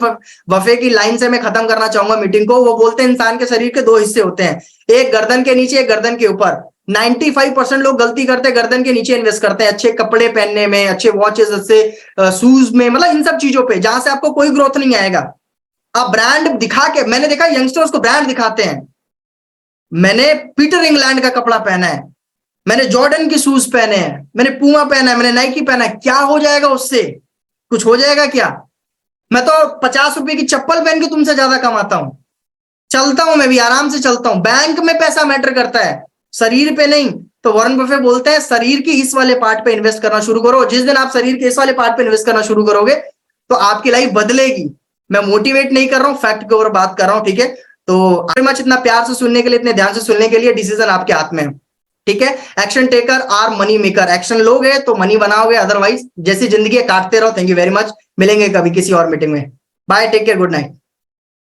बफे की लाइन से मैं खत्म करना चाहूंगा मीटिंग को। वो बोलते हैं इंसान के शरीर के 2 हिस्से होते हैं, एक गर्दन के नीचे, एक गर्दन के ऊपर। 95% लोग गलती करते हैं, गर्दन के नीचे इन्वेस्ट करते हैं, अच्छे कपड़े पहनने में, अच्छे वॉचेस, अच्छे शूज में, मतलब इन सब चीजों पे, जहां से आपको कोई ग्रोथ नहीं आएगा। आप ब्रांड दिखा के, मैंने देखा यंगस्टर्स को ब्रांड दिखाते हैं, मैंने पीटर इंग्लैंड का कपड़ा पहना है, मैंने जॉर्डन के शूज पहने हैं, मैंने पूमा पहना है, मैंने नाइकी पहना है, क्या हो जाएगा उससे? कुछ हो जाएगा क्या? मैं तो 50 रुपए की चप्पल पहन के तुमसे ज्यादा कमाता हूं, चलता हूं, मैं भी आराम से चलता हूं। बैंक में पैसा मैटर करता है, शरीर पे नहीं। तो वॉरेन बफे बोलते हैं शरीर की इस वाले पार्ट पे इन्वेस्ट करना शुरू करो। जिस दिन आप शरीर के इस वाले पार्ट पे इन्वेस्ट करना शुरू करोगे तो आपकी लाइफ बदलेगी। मैं मोटिवेट नहीं कर रहा हूं, फैक्ट के ऊपर बात कर रहा हूं, ठीक है। तो मच इतना प्यार से सुनने के लिए, इतने ध्यान से सुनने के लिए। डिसीजन आपके हाथ में है, ठीक है। Action taker are money maker, action लोगे तो मनी बनाओगे, अदरवाइज जैसी जिंदगी है काटते रहो। थैंक यू वेरी मच, मिलेंगे कभी किसी और मीटिंग में। Bye, take care, good night.